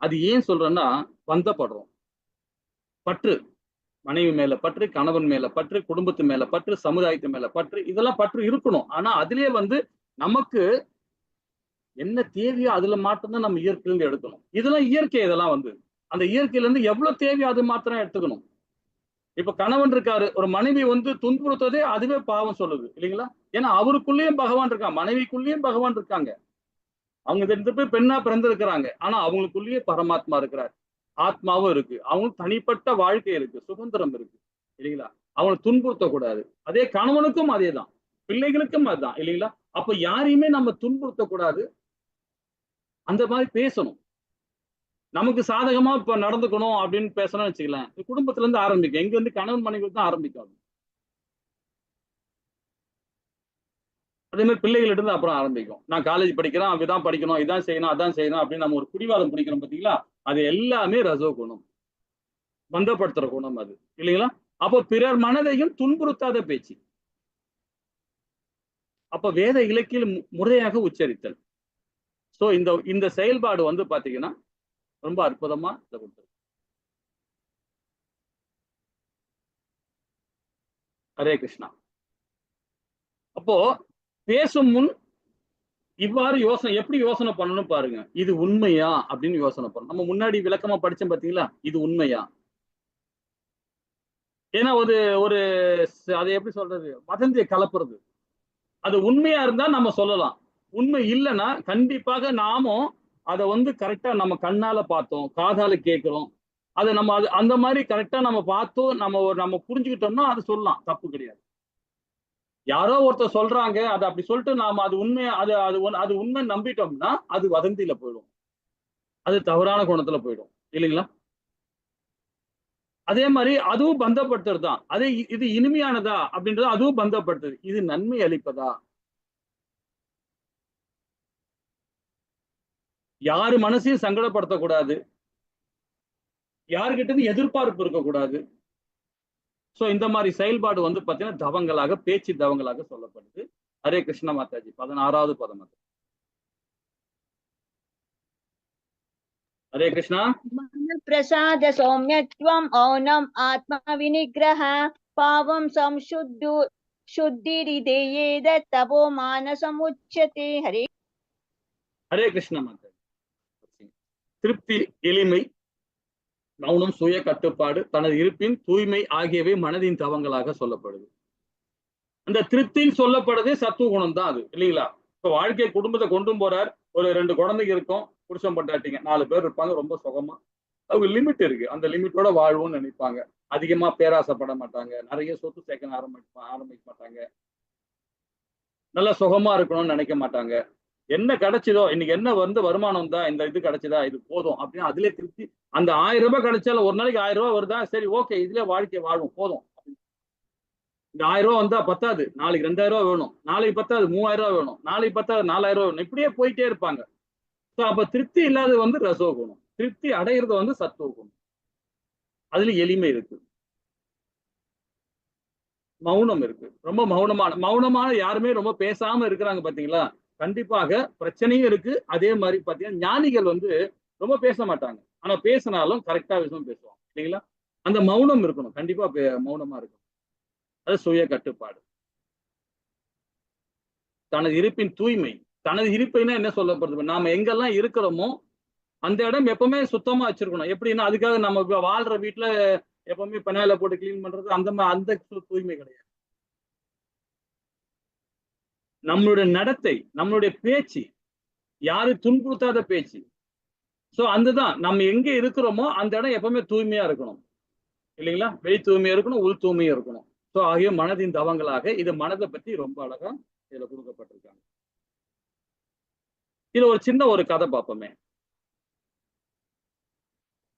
அது ஏன் சொல்றேன்னா, பந்தப்படுறோம். பற்று, மனைவி மேல பற்று, கணவன் மேல பற்று, குடும்பத்து மேல பற்று, சமுதாயத்து மேல பற்று, இதெல்லாம் பற்று இருக்கணும். ஆனா அதுலயே நமக்கு என்ன தேவையோ அதுல மட்டும்தான் நம்ம இயற்கையில இருந்து எடுக்கணும். இதெல்லாம் இயற்கை. இதெல்லாம் அந்த இயற்கையில இருந்து எவ்வளவு தேவையோ அது மாத்திரம் எடுத்துக்கணும். இப்ப கணவன் இருக்காரு, ஒரு மனைவி துன்புறுத்ததே அதுவே பாவம் சொல்லுது இல்லைங்களா? ஏன்னா அவருக்குள்ளேயும் பகவான் இருக்கான், மனைவிக்குள்ளேயும் பகவான் இருக்காங்க. அவங்க 2 பேர் பெண்ணா பிறந்திருக்கிறாங்க. ஆனா அவங்களுக்குள்ளேயே பரமாத்மா இருக்கிறார், ஆத்மாவும் இருக்கு, அவங்களுக்கு தனிப்பட்ட வாழ்க்கை இருக்கு, சுதந்திரம் இருக்கு இல்லைங்களா? அவங்களை துன்புறுத்தக்கூடாது. அதே கணவனுக்கும் அதேதான், பிள்ளைகளுக்கும் அதுதான் இல்லைங்களா? அப்ப யாரையுமே நம்ம துன்புறுத்தக்கூடாது. அந்த மாதிரி பேசணும். நமக்கு சாதகமா இப்ப நடந்துக்கணும் அப்படின்னு பேசணும்னு வச்சுக்கலாம், குடும்பத்துல இருந்து ஆரம்பிக்கும். எங்க இருந்து? கணவன் மனைவி தான் ஆரம்பிக்கும். அதே மாதிரி பிள்ளைகள் இருந்து அப்புறம் ஆரம்பிக்கும். நான் காலேஜ் படிக்கிறேன், அப்படிதான் படிக்கணும், இதான் செய்யணும், அதான் செய்யணும் அப்படின்னு நம்ம ஒரு பிடிவாதம் பிடிக்கிறோம் பாத்தீங்களா? அது எல்லாமே ரஜோ குணம், பந்தப்படுத்துற குணம் அது இல்லைங்களா? அப்போ பிறர் மனதையும் துன்புறுத்தாத பேச்சு. அப்ப வேத இலக்கியில் முறையாக உச்சரித்தல். சோ இந்த செயல்பாடு பாத்தீங்கன்னா ரொம்ப அற்புதமா இதை கொடுத்தது. ஹரே கிருஷ்ணா. அப்போ பேசும் முன் இவ்வாறு எப்படி யோசனை பண்ணணும் பாருங்க. இது உண்மையா அப்படின்னு யோசனை பண்ணணும். நம்ம முன்னாடி விளக்கமா படிச்சோம் பாத்தீங்களா, இது உண்மையா? ஏன்னா ஒரு அதை எப்படி சொல்றது, வதந்தியை கலப்புறது. அது உண்மையா இருந்தா நம்ம சொல்லலாம். உண்மை இல்லைன்னா கண்டிப்பாக நாமும் அதை கரெக்டா நம்ம கண்ணால பார்த்தோம், காதால கேட்கிறோம், அதை நம்ம அந்த மாதிரி கரெக்டா நம்ம பார்த்தோம், நம்ம புரிஞ்சுக்கிட்டோம்னா அது சொல்லலாம், தப்பு கிடையாது. யாரோ ஒருத்தர் சொல்றாங்க, அதை அப்படி சொல்லிட்டு நாம அது உண்மையா அது உண்மை நம்பிட்டோம்னா அது வதந்தியில போயிடும், அது தவறான குணத்துல போயிடும் இல்லைங்களா? அதே மாதிரி அதுவும் பந்தப்படுத்துறது தான். அதே இது இனிமையானதா அப்படின்றது அதுவும் பந்தப்படுத்துது. இது நன்மை அளிப்பதா? யாரு மனசையும் சங்கடப்படுத்தக்கூடாது, யாருகிட்ட இருந்து எதிர்பார்ப்பு இருக்கக்கூடாது. சோ இந்த மாதிரி செயல்பாடு பாத்தீங்கன்னா தவங்களாக, பேச்சு தவங்களாக சொல்லப்படுது. ஹரே கிருஷ்ண மாதாஜி. 16வது பதம் அது. ஹரே கிருஷ்ணா. பிரசாத சௌமியத்வம் ஔனம் ஆத்ம விநிகிரஹ பாவம் சுத்திரிதேயேத தபோ மானசம் உச்சதே. ஹரே கிருஷ்ண மாதாஜி. திருப்தி, எளிமை, மௌனம், சுய கட்டுப்பாடு, தனது இருப்பின் தூய்மை ஆகியவை மனதின் தவங்களாக சொல்லப்படுது. அந்த திருப்தின்னு சொல்லப்படுறதே சத்துவ குணம் தான் அது இல்லைங்களா? இப்ப வாழ்க்கை குடும்பத்தை கொண்டும் போறார், ஒரு 2 குழந்தைங்க இருக்கும், புருஷன் பொண்டாட்டிங்க 4 பேர் இருப்பாங்க, ரொம்ப சுகமா. அவங்க லிமிட் இருக்கு, அந்த லிமிட்டோட வாழ்வோம்னு நினைப்பாங்க. அதிகமா பேராசைப்பட மாட்டாங்க, நிறைய சொத்து சேர்க்க ஆரம்பிக்க மாட்டாங்க, நல்லா சுகமா இருக்கணும்னு நினைக்க மாட்டாங்க. என்ன கிடைச்சதோ, இன்னைக்கு என்ன வருமானம் தான், இந்த இது கிடைச்சதா, இது போதும் அப்படின்னு அதுலயே திருப்தி. அந்த 1000 ரூபாய் கிடைச்சாலும் ஒரு நாளைக்கு 1000 ரூபாய் வருதா, சரி ஓகே இதுல வாழ்க்கை வாழ்வோம் போதும். இந்த 1000 ரூபாய் வந்தா பத்தாது, நாளைக்கு 2000 ரூபாய் வேணும், நாளைக்கு பத்தாது 3000 ரூபாய் வேணும், நாளைக்கு பத்தாது 4000 ரூபாய் வேணும், இப்படியே போயிட்டே இருப்பாங்க. அப்ப திருப்தி இல்லாத ரசோ குணம், திருப்தி அடையிறது சத்துவ குணம். அதுல எளிமை இருக்கு, மௌனம் இருக்கு. ரொம்ப மௌனமான யாருமே ரொம்ப பேசாம இருக்கிறாங்க பாத்தீங்களா? கண்டிப்பாக பிரச்சனையும் இருக்கு. அதே மாதிரி பாத்தீங்கன்னா ஞானிகள் வந்து ரொம்ப பேச மாட்டாங்க. ஆனா பேசினாலும் கரெக்டா விஷயம் பேசுவாங்க இல்லைங்களா? அந்த மௌனம் இருக்கணும். கண்டிப்பா மௌனமா இருக்கணும். அது சுய கட்டுப்பாடு. தனது இருப்பின் தூய்மை. தனது இருப்பைன்னா என்ன சொல்லப்படுது? நாம எங்கெல்லாம் இருக்கிறோமோ அந்த இடம் எப்பவுமே சுத்தமா வச்சிருக்கணும். எப்படின்னா அதுக்காக நம்ம வாழ்ற வீட்டுல எப்பவுமே பெனாயில போட்டு கிளீன் பண்றது அந்த தூய்மை கிடையாது. நம்மளுடைய நடத்தை, நம்மளுடைய பேச்சு, யாரும் துன்புறுத்தாத பேச்சு. சோ அதுதான் நம்ம எங்க இருக்கிறோமோ அந்த இடம் எப்பவுமே தூய்மையா இருக்கணும் இல்லைங்களா? வெளி தூய்மையா இருக்கணும், உள் தூய்மையா இருக்கணும். சோ ஆகிய மனதின் தவங்களாக இது மனதை பத்தி ரொம்ப அழகா இதுல கொடுக்கப்பட்டிருக்காங்க. இது ஒரு சின்ன ஒரு கதை பார்ப்போமே.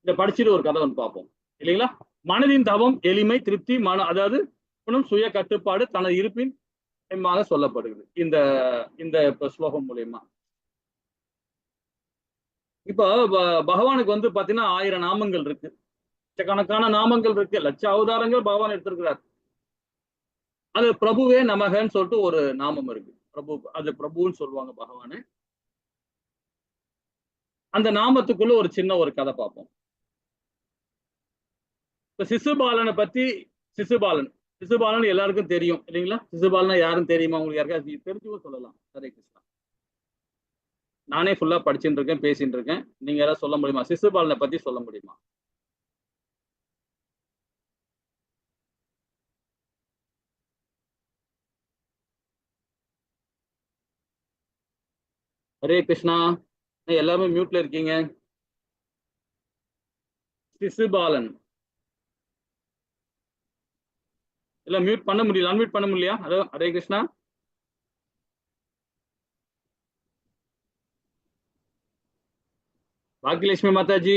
இதை படிச்சுட்டு ஒரு கதை வந்து பார்ப்போம் இல்லைங்களா? மனதின் தவம், எளிமை, திருப்தி, அதாவது சுய கட்டுப்பாடு, தனது இருப்பின் சொல்லப்படுகிறது இந்த இந்த ஸ்லோகம் மூலியமா. இப்போ பகவானுக்கு வந்து பாத்தீங்கன்னா 1000 நாமங்கள் இருக்கு, லட்சக்கணக்கான நாமங்கள் இருக்கு, லட்ச அவதாரங்கள் பகவான் எடுத்திருக்கிறார். அது பிரபுவே நமகன்னு சொல்லிட்டு ஒரு நாமம் இருக்கு. பிரபு, அது பிரபுன்னு சொல்லுவாங்க பகவானு. அந்த நாமத்துக்குள்ள ஒரு சின்ன ஒரு கதை பார்ப்போம். இப்ப சிசுபாலனை பத்தி, சிசுபாலன் எல்லாருக்கும் தெரியும் இல்லைங்களா? சிசுபாலனா யாரும் தெரியுமா உங்களுக்கு? யாருக்காவது தெரிஞ்சுக்கும் சொல்லலாம். ஹரே கிருஷ்ணா. நானே ஃபுல்லா படிச்சுட்டு இருக்கேன், பேசிட்டு இருக்கேன். நீங்க யாராவது சொல்ல முடியுமா? சிசுபாலனை பத்தி சொல்ல முடியுமா? ஹரே கிருஷ்ணா. எல்லாருமே மியூட்ல இருக்கீங்க. சிசுபாலன் இல்ல, மியூட் பண்ண முடியல, அன்மியூட் பண்ண முடியலையா? ஹலோ, ஹரே கிருஷ்ணா. பாக்கியலட்சுமி மாதாஜி,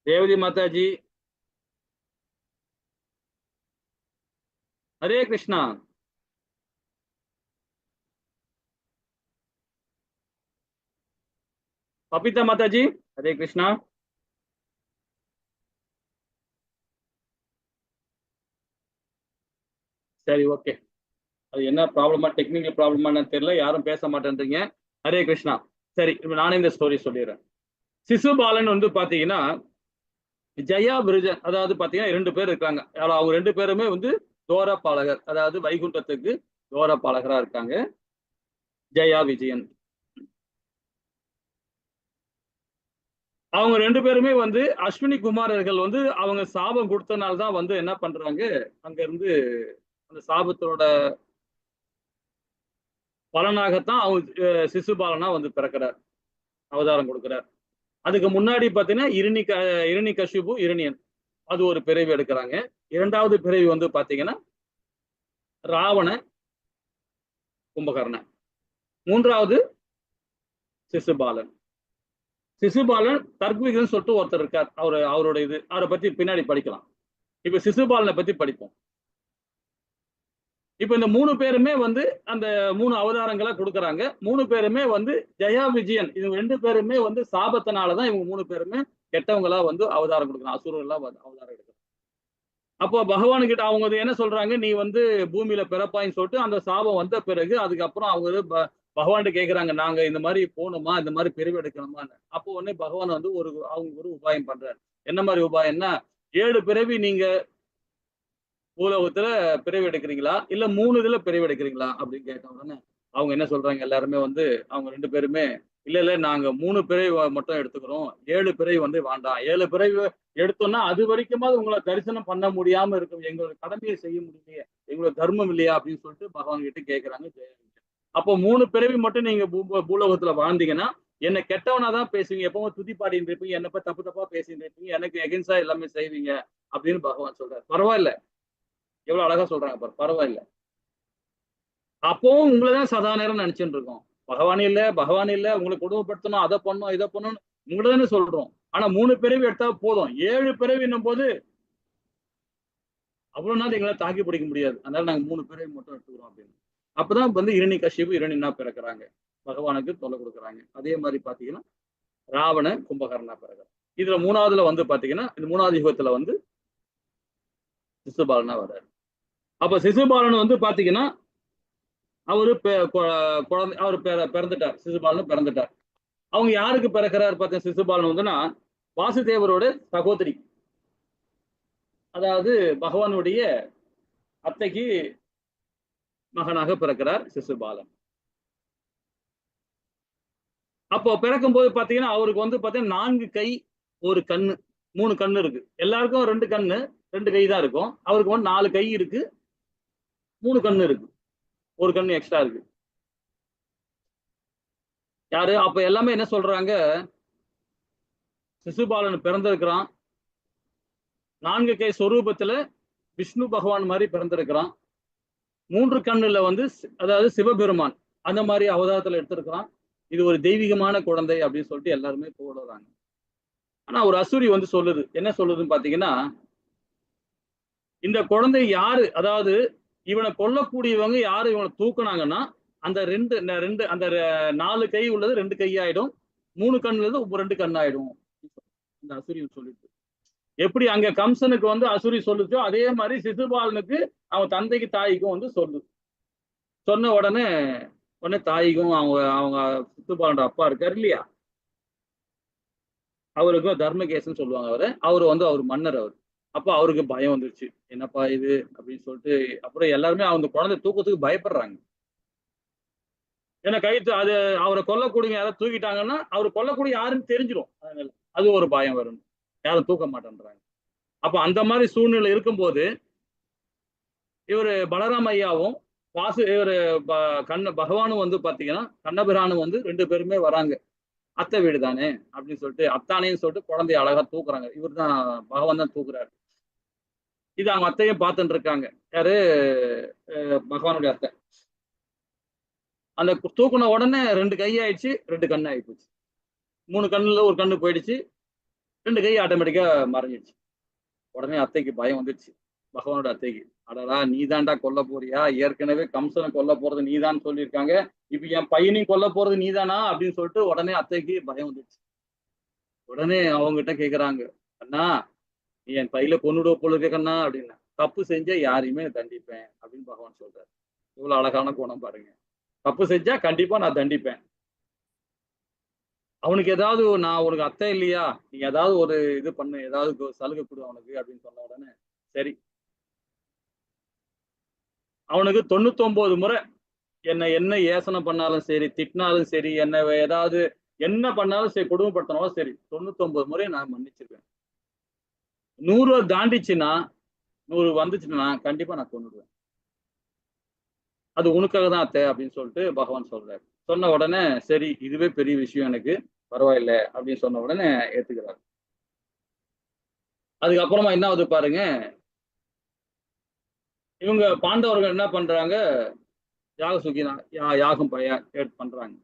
ரேவதி மாதாஜி, ஹரே கிருஷ்ணா. பபிதா மாதாஜி, ஹரே கிருஷ்ணா. சரி, ஓகே. அது என்ன ப்ராப்ளமா, டெக்னிக்கல் ப்ராப்ளமா தெரியல, யாரும் பேச மாட்டேன்றீங்க. ஹரே கிருஷ்ணா. சரி, இப்ப நானே இந்த ஸ்டோரி சொல்லிடுறேன். சிசுபாலன் வந்து பாத்தீங்கன்னா ஜெயா விருஜன், அதாவது பாத்தீங்கன்னா 2 பேர் இருக்காங்க. அவங்க 2 பேருமே வந்து தோரபாலகர், அதாவது வைகுண்டத்துக்கு தோரபாலகரா இருக்காங்க. ஜெயா விஜயன். அவங்க 2 பேருமே வந்து அஸ்வினி குமாரர்கள் வந்து அவங்க சாபம் கொடுத்தனால தான் வந்து என்ன பண்றாங்க, அங்க இருந்து அந்த சாபத்தோட பலனாகத்தான் அவங்க சிசுபாலனா வந்து பிறக்கிறார், அவதாரம் கொடுக்கிறார். அதுக்கு முன்னாடி பாத்தீங்கன்னா இரணி கஷிபு, இரணியன், அது ஒரு பிறவி எடுக்கிறாங்க. 2வது பிறவி வந்து பாத்தீங்கன்னா ராவண, கும்பகர்ணன். 3வது சிசுபாலன். சிசுபாலன் தர்க்விகன் சொல்லிட்டு ஒருத்தர் இருக்கார். அவரோட இது, அவரை பத்தி பின்னாடி படிக்கலாம். இப்ப சிசுபாலனை பத்தி படிப்போம். இப்ப இந்த 3 பேருமே வந்து அந்த 3 அவதாரங்களை கொடுக்கறாங்க. 3 பேருமே வந்து ஜெயா விஜயன், இவங்க 2 பேருமே வந்து சாபத்தினாலதான் இவங்க 3 பேருமே கெட்டவங்களா வந்து அவதாரம் கொடுக்குறாங்க, அசுரர்களா அவதாரம் எடுக்கிறாங்க. அப்போ பகவான் கிட்ட அவங்க என்ன சொல்றாங்க, நீ வந்து பூமியில பிறப்பாயின்னு சொல்லிட்டு அந்த சாபம் வந்த பிறகு அதுக்கப்புறம் அவங்க பகவான் கேட்கிறாங்க, நாங்க இந்த மாதிரி போகணுமா, இந்த மாதிரி பிரிவு எடுக்கணுமான்னு. அப்போ உடனே பகவான் வந்து அவங்க ஒரு உபாயம் பண்றாரு. என்ன மாதிரி உபாயம்னா, 7 பிறவி நீங்க பூலோகத்துல பிறவி எடுக்கிறீங்களா, இல்ல 3 இதுல பிறவி எடுக்கிறீங்களா அப்படின்னு கேட்ட உடனே அவங்க என்ன சொல்றாங்க, எல்லாருமே வந்து அவங்க 2 பேருமே இல்ல நாங்க 3 பிறவி மட்டும் எடுத்துக்கிறோம், 7 பிறவி வந்து வேண்டாம். 7 பிறவி எடுத்தோம்னா அது வரைக்குமாவது உங்களை தரிசனம் பண்ண முடியாம இருக்கும், எங்களோட கடமையை செய்ய முடியலையே, எங்களோட தர்மம் இல்லையா அப்படின்னு சொல்லிட்டு பகவான் கிட்ட கேட்கிறாங்க. அப்போ 3 பிறவி மட்டும் நீங்க பூலோகத்துல வாழ்ந்தீங்கன்னா என்ன கெட்டவனா தான் பேசுவீங்க, எப்பவும் துதி பாடிட்டு இருப்பீங்க, என்னப்ப தப்பு தப்பா பேசிட்டு இருப்பீங்க, எனக்கு எகென்ஸ்டா எல்லாமே செய்வீங்க அப்படின்னு பகவான் சொல்றாரு. பரவாயில்ல, எவ்வளவு அழகா சொல்றாங்க பாரு, பரவாயில்ல. அப்பவும் உங்களதான் சதா நேரம் நினைச்சுட்டு இருக்கோம், பகவான் இல்ல உங்களை கொடுமைப்படுத்தணும், அதை பண்ணணும் இதை பண்ணணும் உங்களதானே சொல்றோம். ஆனா 3 பிறவி எடுத்தா போதும், 7 பிறவின்னும் போது அவ்வளவு நாள் எங்களால் தாக்கி பிடிக்க முடியாது, அதனால நாங்க 3 பிறவி மட்டும் எடுத்துக்கிறோம் அப்படின்னு. அப்பதான் வந்து இரணி கஷ்யபு இரணினா பிறக்கிறாங்க, பகவானுக்கு தொல்லை கொடுக்குறாங்க. அதே மாதிரி பாத்தீங்கன்னா ராவண, கும்பகர்ணா பிறகு. இதுல 3வதுல வந்து பாத்தீங்கன்னா இந்த 3வது யுகத்துல வந்து சிசுபாலனா வர்றாரு. அப்ப சிசுபாலன் வந்து பாத்தீங்கன்னா அவரு குழந்தை அவர் பிறந்துட்டார், சிசுபாலன் பிறந்துட்டார். அவங்க யாருக்கு பிறக்கிறார் பார்த்தா சிசுபாலன் வந்துன்னா வாசுதேவரோட சகோதரி, அதாவது பகவானுடைய அத்தைக்கு மகனாக பிறக்கிறார் சிசுபாலன். அப்போ பிறக்கும் போது பாத்தீங்கன்னா அவருக்கு வந்து பாத்தீங்கன்னா 4 கை 1 கண்ணு 3 கண்ணு இருக்கு. எல்லாருக்கும் 2 கண்ணு 2 கை தான் இருக்கும். அவருக்கு வந்து 4 கை இருக்கு, 3 கண்ணு இருக்கு, 1 கண்ணு எக்ஸ்ட்ரா இருக்கு. யாரு அப்ப எல்லாமே என்ன சொல்றாங்க, சிசுபாலன் பிறந்திருக்கிறான், 4 கை சொரூபத்துல விஷ்ணு பகவான் மாதிரி பிறந்திருக்கிறான், 3 கண்ணுல வந்து அதாவது சிவபெருமான் அந்த மாதிரி அவதாரத்துல எடுத்திருக்கிறான், இது ஒரு தெய்வீகமான குழந்தை அப்படின்னு சொல்லிட்டு எல்லாருமே போடுறாங்க. ஆனா ஒரு அசுரி வந்து சொல்லுது, என்ன சொல்லுதுன்னு பாத்தீங்கன்னா, இந்த குழந்தை யாரு, அதாவது இவனை கொல்லக்கூடியவங்க யாரு இவனை தூக்குனாங்கன்னா அந்த ரெண்டு அந்த 4 கை உள்ளது 2 கை ஆயிடும், 3 கண்ணுள்ளது 2 கண் ஆயிடும் அந்த அசுரி சொல்லிட்டு. எப்படி அங்க கம்சனுக்கு வந்து அசுரி சொல்லுச்சோ அதே மாதிரி சிசுபாலனுக்கு அவன் தந்தைக்கு தாய்க்கும் வந்து சொன்ன உடனே தாய்க்கும் அவங்க சிசுபாலனோட அப்பா இருக்காரு இல்லையா, அவருக்கும் தர்மகேசன் சொல்லுவாங்க அவரு வந்து அவர் மன்னர் அவர். அப்ப அவருக்கு பயம் வந்துருச்சு, என்னப்பா இது அப்படின்னு சொல்லிட்டு. அப்புறம் எல்லாருமே அந்த குழந்தை தூக்கத்துக்கு பயப்படுறாங்க. ஏன்னா கைத்து அது அவரை கொல்லக்கூடிய யாராவது தூக்கிட்டாங்கன்னா அவரு கொல்லக்கூடிய யாருன்னு தெரிஞ்சிடும், அதனால அது ஒரு பயம் வரும், யாரும் தூக்க மாட்டேன்றாங்க. அப்ப அந்த மாதிரி சூழ்நிலை இருக்கும்போது இவரு பலராம ஐயாவும் இவரு பகவானும் வந்து பாத்தீங்கன்னா கண்ணபிரானும் வந்து 2 பேருமே வராங்க. அத்தை வீடு தானே அப்படின்னு சொல்லிட்டு அத்தானேன்னு சொல்லிட்டு குழந்தைய அழகா தூக்குறாங்க. இவர் தான் பகவான் தான் தூக்குறாரு. இது அவங்க அத்தையும் பார்த்துட்டு இருக்காங்க, யாரு பகவானுடைய அத்தை. அந்த தூக்குன உடனே 2 கை ஆயிடுச்சு, 2 கண்ணு ஆகி போச்சு. 3 கண்ணுல 1 கண்ணு போயிடுச்சு, 2 கை ஆட்டோமேட்டிக்கா மறைஞ்சிடுச்சு. உடனே அத்தைக்கு பயம் வந்துடுச்சு, பகவானோட அத்தைக்கு. அடடா நீ தான்டா கொல்ல போறியா, ஏற்கனவே கம்சனை கொல்ல போறது நீதான் சொல்லியிருக்காங்க, இப்ப என் பையனையும் கொல்ல போறது நீதானா அப்படின்னு சொல்லிட்டு உடனே அத்தைக்கு பயம் வந்துடுச்சு. உடனே அவங்ககிட்ட கேக்குறாங்க, அண்ணா நீ என் பையில கொன்னுடுவ போல இருக்க கண்ணா அப்படின்னு. தப்பு செஞ்சா யாரையுமே தண்டிப்பேன் அப்படின்னு பகவான் சொல்றாரு. இவ்வளவு அழகான குணம் பாருங்க, தப்பு செஞ்சா கண்டிப்பா நான் தண்டிப்பேன். அவனுக்கு ஏதாவது நான் உனக்கு அத்தை இல்லையா, நீ ஏதாவது ஒரு இது பண்ணு, ஏதாவது சலுகை கொடு அவனுக்கு அப்படின்னு சொன்ன உடனே சரி. அவனுக்கு 99 முறை என்ன ஏசனை பண்ணாலும் சரி, திட்டினாலும் சரி, என்ன ஏதாவது என்ன பண்ணாலும் சரி, கொடுமைப்படுத்தினாலும் சரி, 99 முறை நான் மன்னிச்சிருவேன். 100 தாண்டிச்சுன்னா 100 வந்துச்சுன்னா கண்டிப்பா நான் கொன்னுடுவேன், அது உனக்காக தான் அத்தை அப்படின்னு சொல்லிட்டு பகவான் சொல்றாரு. சொன்ன உடனே சரி இதுவே பெரிய விஷயம், எனக்கு பரவாயில்லை அப்படின்னு சொன்ன உடனே ஏத்துக்கிறாரு. அதுக்கப்புறமா என்ன ஆகுது பாருங்க, இவங்க பாண்டவர்கள் என்ன பண்றாங்க, யாகம் பண்றாங்க.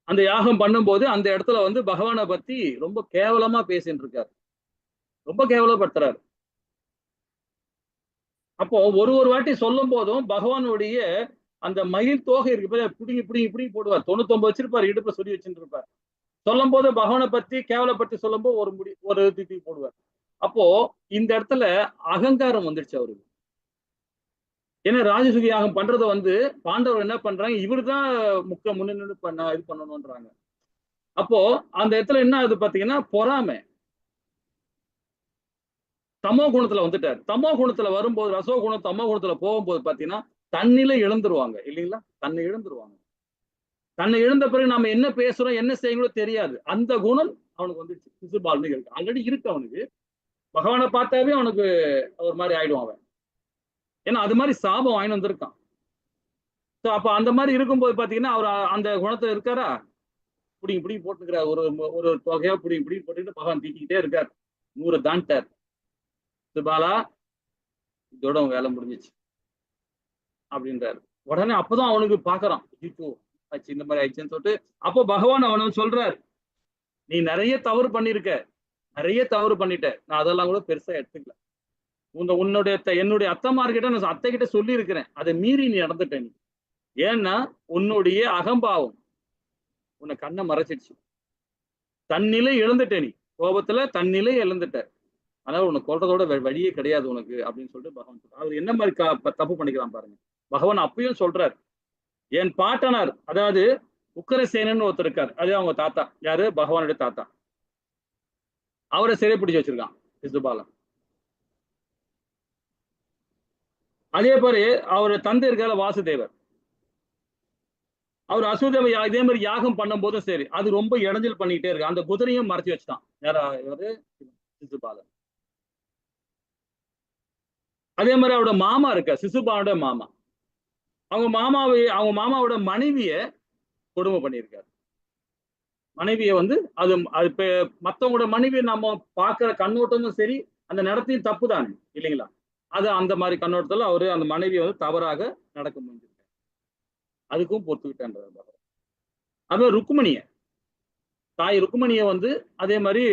அந்த யாகம் பண்ணும்போது அந்த இடத்துல வந்து பகவானை பத்தி ரொம்ப கேவலமா பேசிட்டு இருக்காரு, ரொம்ப கேவலப்படுத்துறாரு. அப்போ ஒரு வாட்டி சொல்லும் போதும் பகவானுடைய அந்த மயில் தோகை இருக்கு, புடிங்கி போடுவார். 99 வச்சிருப்பாரு, இடுப்புல சொல்லி வச்சுட்டு இருப்பார். சொல்லும் போது பகவானை பத்தி கேவலப்படுத்தி சொல்லும் போது ஒரு தூக்கி போடுவார். அப்போ இந்த இடத்துல அகங்காரம் வந்துடுச்சு அவருக்கு. ஏன்னா ராஜசூய யாகம் பண்றதை வந்து பாண்டவர் என்ன பண்றாங்க, இவரு தான் முன்னின்று இது பண்ணணும்ன்றாங்க. அப்போ அந்த இடத்துல என்ன ஆகுது பாத்தீங்கன்னா பொறாமை, தமோ குணத்துல வந்துட்டார். தமோ குணத்துல வரும்போது ரசோ குணம் தமோ குணத்துல போகும்போது பாத்தீங்கன்னா தன்னிலை இழந்துருவாங்க இல்லைங்களா, தன்னை இழந்துருவாங்க. தன்னை இழந்த பிறகு நம்ம என்ன பேசுறோம் என்ன செய்யணும் தெரியாது, அந்த குணம் அவனுக்கு வந்துச்சு. சிசுபாலனுக்கு இருக்கு, ஆல்ரெடி இருக்கு அவனுக்கு. பகவானை பார்த்தாவே அவனுக்கு ஒரு மாதிரி ஆயிடுவான் அவன், ஏன்னா அது மாதிரி சாபம் வாங்கி வந்திருக்கான். அப்ப அந்த மாதிரி இருக்கும்போது பாத்தீங்கன்னா அவர் அந்த குணத்துல இருக்காரா, பிடிங்கி போட்டுக்கிறார். ஒரு தொகையா பிடிங்கி போட்டுக்கிட்டு பகவான் தீக்கிட்டே இருக்கார். 100 தாண்டார். சிசுபாலா இதோட வேலை முடிஞ்சிச்சு அப்படின்றாரு. உடனே அப்பதான் அவனுக்கு பாக்குறான், இப்போ ஆச்சு இந்த மாதிரி ஆயிடுச்சுன்னு சொல்லிட்டு. அப்போ பகவான் அவனுக்கு சொல்றார், நீ நிறைய தவறு பண்ணிட்ட, நான் அதெல்லாம் கூட பெருசா எடுத்துக்கல. என்னுடைய அத்தைமார்கிட்ட நான் அத்தை கிட்ட சொல்லி இருக்கிறேன், அதை மீறி நீ நடந்துட்ட. நீ ஏன்னா உன்னுடைய அகம்பாவம் உன்னை கண்ணை மறைச்சிடுச்சு, தன்னிலை இழந்துட்ட, நீ கோபத்துல தன்னிலை இழந்துட்ட, அதனால உனக்கு கொல்றதோட வழியே கிடையாது உனக்கு அப்படின்னு சொல்லிட்டு பகவான் சொல்றார். அவர் என்ன மாதிரி தப்பு பண்ணிக்கலாம் பாருங்க. பகவான் அப்பயும் சொல்றாரு, என் பாட்டனார், அதாவது உக்கரசேனன் ஒருத்தர் இருக்காரு, அது அவங்க தாத்தா, யாரு, பகவானுடைய தாத்தா. அவரை சிறை பிடிச்சு வச்சிருக்கான் சிசுபாலன். அதே மாதிரி அவர் தந்தை இருக்கார வாசுதேவர், அவர் அசுதேவ இதே மாதிரி யாகம் பண்ணும் போதும் சரி, அது ரொம்ப இடைஞ்சல் பண்ணிக்கிட்டே இருக்கு. அந்த குதிரையும் மறைச்சு வச்சுட்டான். யாரா இவரு, சிசுபாலன். அதே மாதிரி அவரோட மாமா இருக்க, சிசுபாலனோட மாமா, அவங்க மாமாவோட மனைவிய கொடுமை பண்ணியிருக்காரு. மனைவியை வந்து அது மற்றவங்களோட மனைவியை நம்ம பார்க்கிற கண்ணோட்டமும் சரி, அந்த நடத்தையும் தப்பு தானே இல்லைங்களா? அது அந்த மாதிரி கண்ணோட்டத்தில் அவரு அந்த மனைவியை வந்து தவறாக நடக்க முடிஞ்சிருக்காரு. அதுக்கும் பொறுத்துக்கிட்டேன்றார். அது ருக்குமணிய, தாய் ருக்குமணியை வந்து அதே மாதிரி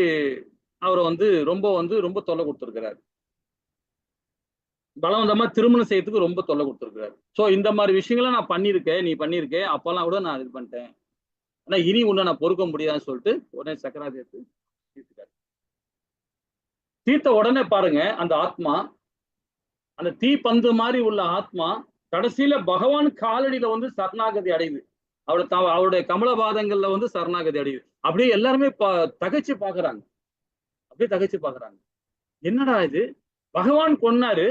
அவரை வந்து ரொம்ப தொல்லை கொடுத்துருக்கிறாரு. பலவந்தமா திருமணம் செய்யறதுக்கு ரொம்ப தொல்லை கொடுத்துருக்கிறாரு. ஸோ இந்த மாதிரி விஷயங்களை நான் பண்ணியிருக்கேன், நீ பண்ணியிருக்கேன், அப்பெல்லாம் கூட நான் இது பண்ணிட்டேன், ஆனா இனி உன்னை நான் பொறுக்க முடியாதுன்னு சொல்லிட்டு உடனே சக்கராதி எடுத்து தீர்த்துட்டாரு. தீர்த்த உடனே பாருங்க, அந்த ஆத்மா, அந்த தீ பந்து மாதிரி உள்ள ஆத்மா கடைசியில பகவான் காலடியில வந்து சரணாகதி அடையுது. அவருடைய கமலபாதங்கள்ல வந்து சரணாகதி அடையுது. அப்படியே எல்லாருமே தகைச்சு பாக்குறாங்க, அப்படியே தகைச்சு பாக்குறாங்க. என்னடா இது, பகவான் கொன்னாரு,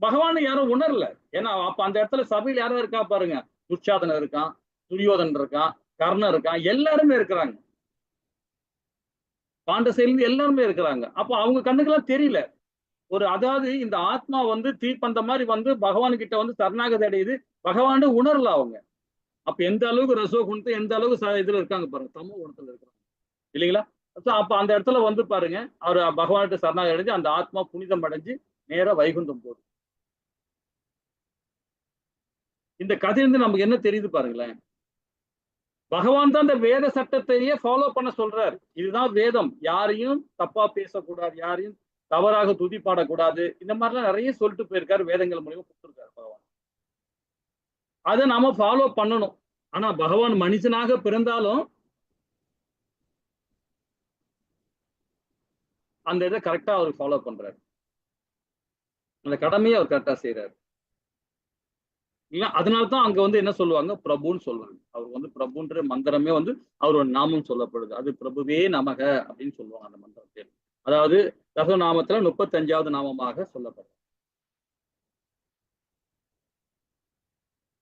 பகவான் யாரும் உணரல. ஏன்னா அப்ப அந்த இடத்துல சபையில் யாரும் இருக்கா பாருங்க, துர்ச்சாதனர் இருக்கான், துரியோதன் இருக்கான், கர்ணன் இருக்கான், எல்லாருமே இருக்கிறாங்க, பாண்டசையிலிருந்து எல்லாருமே இருக்கிறாங்க. அப்ப அவங்க கண்ணுக்கெல்லாம் தெரியல. அதாவது இந்த ஆத்மா வந்து தீப்பந்த மாதிரி வந்து பகவான் கிட்ட வந்து சரணாகதி அடையுது, பகவான் உணரல அவங்க. அப்ப எந்த அளவுக்கு ரசோ குணத்தை, எந்த அளவுக்கு இதுல இருக்காங்க பாருங்க, தமோ குணத்துல இருக்கிறாங்க இல்லைங்களா? அப்ப அந்த இடத்துல வந்து பாருங்க, அவர் பகவான்கிட்ட சரணாகதி அடைஞ்சு அந்த ஆத்மா புனிதம் அடைஞ்சு நேர வைகுந்தம் போகுது. இந்த கதையிலிருந்து நமக்கு என்ன தெரியுது பாருங்களேன், பகவான் தான் இந்த வேத சட்டத்தையே ஃபாலோ பண்ண சொல்றாரு. இதுதான் வேதம், யாரையும் தப்பா பேசக்கூடாது, யாரையும் தவறாக துதி பாடக்கூடாது, இந்த மாதிரிலாம் நிறைய சொல்லிட்டு போயிருக்காரு, வேதங்கள் மூலியமா கொடுத்துருக்காரு பகவான். அதை நாம ஃபாலோ பண்ணணும். ஆனா பகவான் மனுஷனாக பிறந்தாலும் அந்த இதை கரெக்டா அவர் ஃபாலோ பண்றாரு, அந்த கடமையை அவர் கரெக்டா செய்யறாரு. இல்ல அதனால்தான் அங்க வந்து என்ன சொல்லுவாங்க, பிரபுன்னு சொல்லுவாங்க. அவர் வந்து பிரபுன்ற மந்திரமே வந்து அவரோட நாமம் சொல்லப்படுது. அது பிரபுவே நமக அப்படின்னு சொல்லுவாங்க அந்த மந்திரத்தில். அதாவது ரசநாமத்துல 35வது நாமமாக சொல்லப்படுது.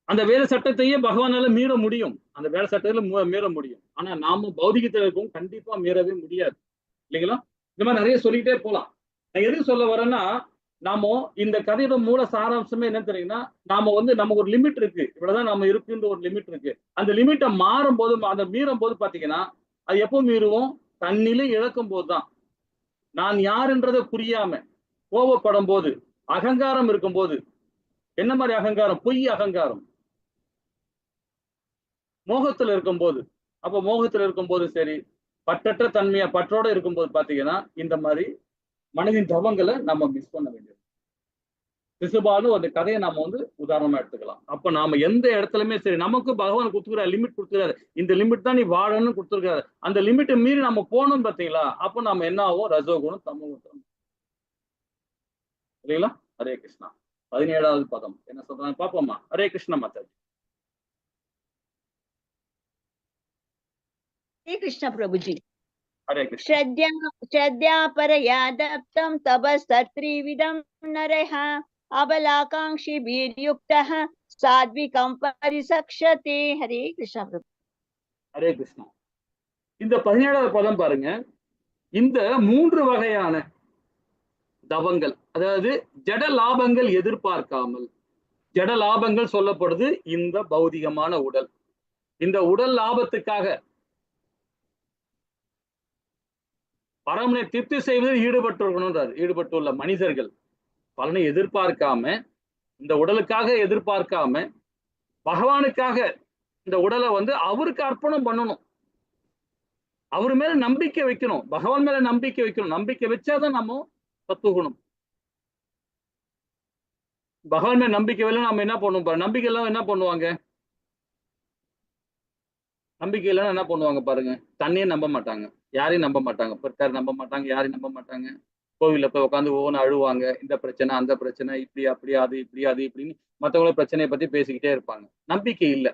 அந்த வேத சட்டத்தையே பகவானால மீற முடியும், அந்த வேத சட்டத்துல மீற முடியும். ஆனா நாம பௌதிகத்துல இருக்கவும் கண்டிப்பா மீறவே முடியாது இல்லைங்களா? இந்த மாதிரி நிறைய சொல்லிக்கிட்டே போலாம். நான் எதுக்கு சொல்ல வரேன்னா, நாம இந்த கதையோட மூல சாராம்சமே என்ன தெரியுங்கன்னா, நாம வந்து நமக்கு ஒரு லிமிட் இருக்கு, இவ்வளவுதான் நாம இருக்குன்ற ஒரு லிமிட் இருக்கு. அந்த லிமிட்டை மாறும் போது, அந்த மீறும் போது பாத்தீங்கன்னா, அது எப்போ மீறுவோம், தன்னிலை இழக்கும் போதுதான். நான் யாருன்றதை புரியாம கோபப்படும் போது, அகங்காரம் இருக்கும் போது. என்ன மாதிரி அகங்காரம்? பொய் அகங்காரம். மோகத்துல இருக்கும் போது. அப்ப மோகத்துல இருக்கும் போது சரி, பற்றற்ற தன்மையா பற்றோட இருக்கும்போது பாத்தீங்கன்னா, இந்த மாதிரி மனதின் தவங்களை நம்ம மிஸ் பண்ண வேண்டியது. சிசுபாலு அந்த கதையை நாம வந்து உதாரணமா எடுத்துக்கலாம். அப்ப நாம எந்த இடத்துலயுமே சரி, நமக்கு பகவான் கொடுத்துக்கிறார், லிமிட் கொடுத்துருக்காரு, இந்த லிமிட் தான் நீ வாழணும்னு கொடுத்துருக்காரு. அந்த லிமிட்டை மீறி நம்ம போனோம் பாத்தீங்களா, அப்ப நம்ம என்ன ஆகும், ரஜோகுணம் தமோகுணம் இல்லைங்களா? ஹரே கிருஷ்ணா. 17வது பதம் என்ன சொல்றாங்க பாப்போமா? ஹரே கிருஷ்ண மாதாஜி. हरे कृष्ण प्रभु जी। हरे कृष्ण। श्रद्धा परया दत्तं तपस्तत्त्रिविधं नरः अबलाकांक्षी वीर्युक्तः सात्विकं परिसक्षते। हरे कृष्ण प्रभु। हरे कृष्णा. இந்த 17வது பதம் பாருங்க, இந்த 3 வகையான தவங்கள், அதாவது ஜட லாபங்கள் எதிர்பார்க்காமல், ஜட லாபங்கள் சொல்லப்படுது இந்த பௌதிகமான உடல், இந்த உடல் லாபத்துக்காக பரமனை திருப்தி செய்வதில் ஈடுபட்டுள்ள மனிதர்கள் பலனை எதிர்பார்க்காம, இந்த உடலுக்காக எதிர்பார்க்காம, பகவானுக்காக இந்த உடலை வந்து அவருக்கு அர்ப்பணம் பண்ணணும், அவர் மேல நம்பிக்கை வைக்கணும், பகவான் மேல நம்பிக்கை வைக்கணும். நம்பிக்கை வச்சாதான் நம்ம தத்துவகுணம். பகவான் மேல நம்பிக்கை இல்லை நம்ம என்ன பண்ணுவோம், நம்பிக்கை எல்லாம் என்ன பண்ணுவாங்க, நம்பிக்கை இல்லைன்னா என்ன பண்ணுவாங்க பாருங்க, தண்ணியே நம்ப மாட்டாங்க, யாரையும் நம்ப மாட்டாங்க, பெற்றார் நம்ப மாட்டாங்க, யாரையும் நம்ப மாட்டாங்க, கோவில்ல போய் உட்காந்து ஒவ்வொன்று அழுவாங்க, இந்த பிரச்சனை அந்த பிரச்சனை, இப்படி அப்படி அது இப்படி அது இப்படின்னு மற்றவங்கள பிரச்சனையை பத்தி பேசிக்கிட்டே இருப்பாங்க. நம்பிக்கை இல்லை.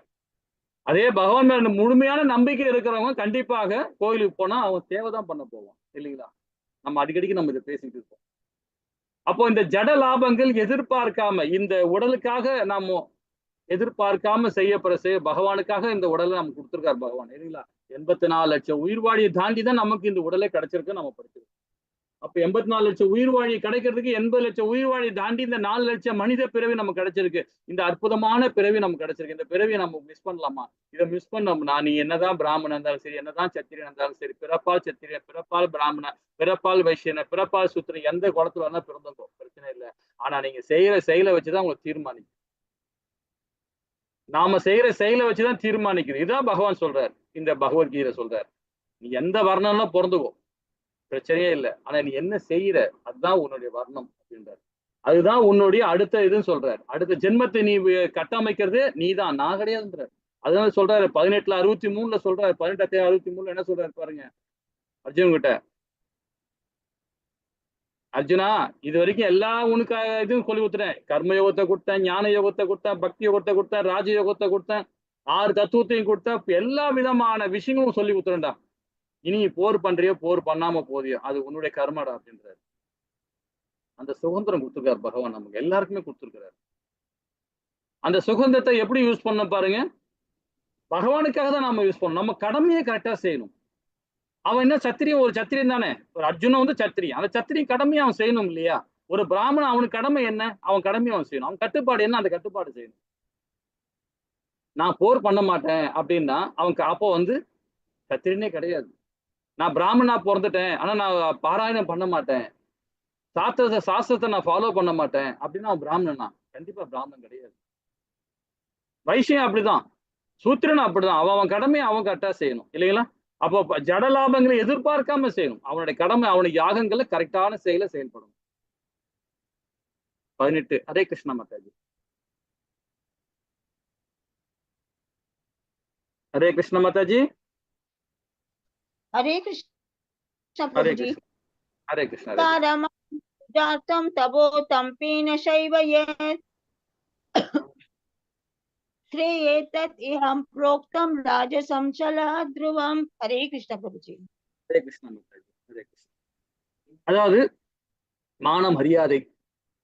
அதே பகவான் மேல முழுமையான நம்பிக்கை இருக்கிறவங்க கண்டிப்பாக கோயிலுக்கு போனா அவன் தேவைதான் பண்ண போவான் இல்லைங்களா? நம்ம அடிக்கடிக்கு நம்ம இதை பேசிட்டு இருக்கோம். அப்போ இந்த ஜட லாபங்கள் எதிர்பார்க்காம இந்த உடலுக்காக நாம எதிர்பார்க்காம செய்யப்படுற பகவானுக்காக இந்த உடலை நமக்கு கொடுத்துருக்காரு பகவான் இல்லைங்களா? 84 லட்சம் உயிர் வாழியை தாண்டி தான் நமக்கு இந்த உடலே கிடைச்சிருக்கு நம்ம படிச்சிருக்கோம். அப்ப 84 லட்சம் உயிர் வாழி கிடைக்கிறதுக்கு 80 லட்சம் உயிர் வாழி தாண்டி இந்த 4 லட்சம் மனித பிறவி நமக்கு கிடைச்சிருக்கு. இந்த அற்புதமான பிறவி நமக்கு கிடைச்சிருக்கு. இந்த பிறவியை நம்ம மிஸ் பண்ணலாமா? இதை மிஸ் பண்ணோம்னா நீ என்னதான் பிராமணன் இருந்தாலும் சரி, என்னதான் சத்திரியன் இருந்தாலும் சரி, பிறப்பால் சத்திரியன், பிறப்பால் பிராமணன், பிறப்பால் வைசியன, பிறப்பால் சுத்திரன், எந்த குளத்துல வேணா பிறந்தப்போ பிரச்சனை இல்லை. ஆனா நீங்க செய்யற செயலை வச்சுதான் உங்களுக்கு தீர்மானிக்கும். நாம செய்யற செயலை வச்சுதான் தீர்மானிக்குது. இதான் பகவான் சொல்றாரு, இந்த பகவத்கீதை சொல்றாரு. நீ எந்த வர்ணம்னா பிறந்துக்கோ, பிரச்சனையே இல்லை. ஆனா நீ என்ன செய்யற அதுதான் உன்னுடைய வர்ணம் அப்படின்றாரு. அதுதான் உன்னுடைய அடுத்த இதுன்னு சொல்றாரு. அடுத்த ஜென்மத்தை நீ கட்டமைக்கிறது நீதான், நான் கிடையாதுன்றாரு. அதனால சொல்றாரு 1863 சொல்றாரு, 1863 என்ன சொல்றாரு பாருங்க அர்ஜுன் கிட்ட. அர்ஜுனா, இது வரைக்கும் எல்லா உனக்கு இதுவும் சொல்லி கொடுத்துட்டேன். கர்ம யோகத்தை கொடுத்தேன், ஞான யோகத்தை கொடுத்தேன், பக்தி யோகத்தை கொடுத்தேன், ராஜ யோகத்தை கொடுத்தேன், 6 தத்துவத்தையும் கொடுத்தேன், எல்லா விதமான விஷயங்களும் சொல்லி கொடுத்துறேன்டா. இனி போர் பண்றியோ போர் பண்ணாம போதியோ அது உன்னுடைய கர்மடா அப்படின்றாரு. அந்த சுதந்திரம் கொடுத்துருக்காரு பகவான், நமக்கு எல்லாருக்குமே கொடுத்துருக்கிறாரு. அந்த சுதந்திரத்தை எப்படி யூஸ் பண்ண பாருங்க. பகவானுக்காக தான் நாம யூஸ் பண்ணணும். நம்ம கடமையை கரெக்டா செய்யணும். அவன் என்ன சத்திரியன், ஒரு சத்திரியன் தானே. ஒரு அர்ஜுனன் வந்து சத்திரியன், அந்த சத்திரியன் கடமையை அவன் செய்யணும் இல்லையா? ஒரு பிராமணன் அவனுக்கு கடமை என்ன, அவன் கடமையை அவன் செய்யணும். அவன் கட்டுப்பாடு என்ன, அந்த கட்டுப்பாடு செய்யணும். நான் போர் பண்ண மாட்டேன் அப்படின்னா அவன் அப்போ வந்து சத்திரியனே கிடையாது. நான் பிராமணனா பிறந்துட்டேன் ஆனா நான் பாராயணம் பண்ண மாட்டேன், சாஸ்திரத்தை நான் ஃபாலோ பண்ண மாட்டேன் அப்படின்னா அவன் பிராமணனா? கண்டிப்பா பிராமணன் கிடையாது. வைசியம் அப்படிதான், சூத்திரன் அப்படிதான். அவன் கடமையை அவன் கரெக்டா செய்யணும் இல்லைங்களா? அப்போ ஜட லாபங்களை எதிர்பார்க்காம செய்யணும். அவனுடைய கடமை, அவனுடைய யாகங்களை கரெக்டான செயலை செயல்படும். 18. ஹரே கிருஷ்ணா மாதாஜி. ஹரே கிருஷ்ண மாதாஜி. हरे कृष्ण ஹரே प्रभु जी। கிருஷ்ண. ஹரே கிருஷ்ண. जातं तपोतम्पेन शैव यत् श्रेयेतत् इहं प्रोक्तं राजसं चला ध्रुवम्। हरे कृष्ण प्रभु जी। ஹரே கிருஷ்ண மாதாஜி. ஹரே கிருஷ்ண. அதாவது மானம், மரியாதை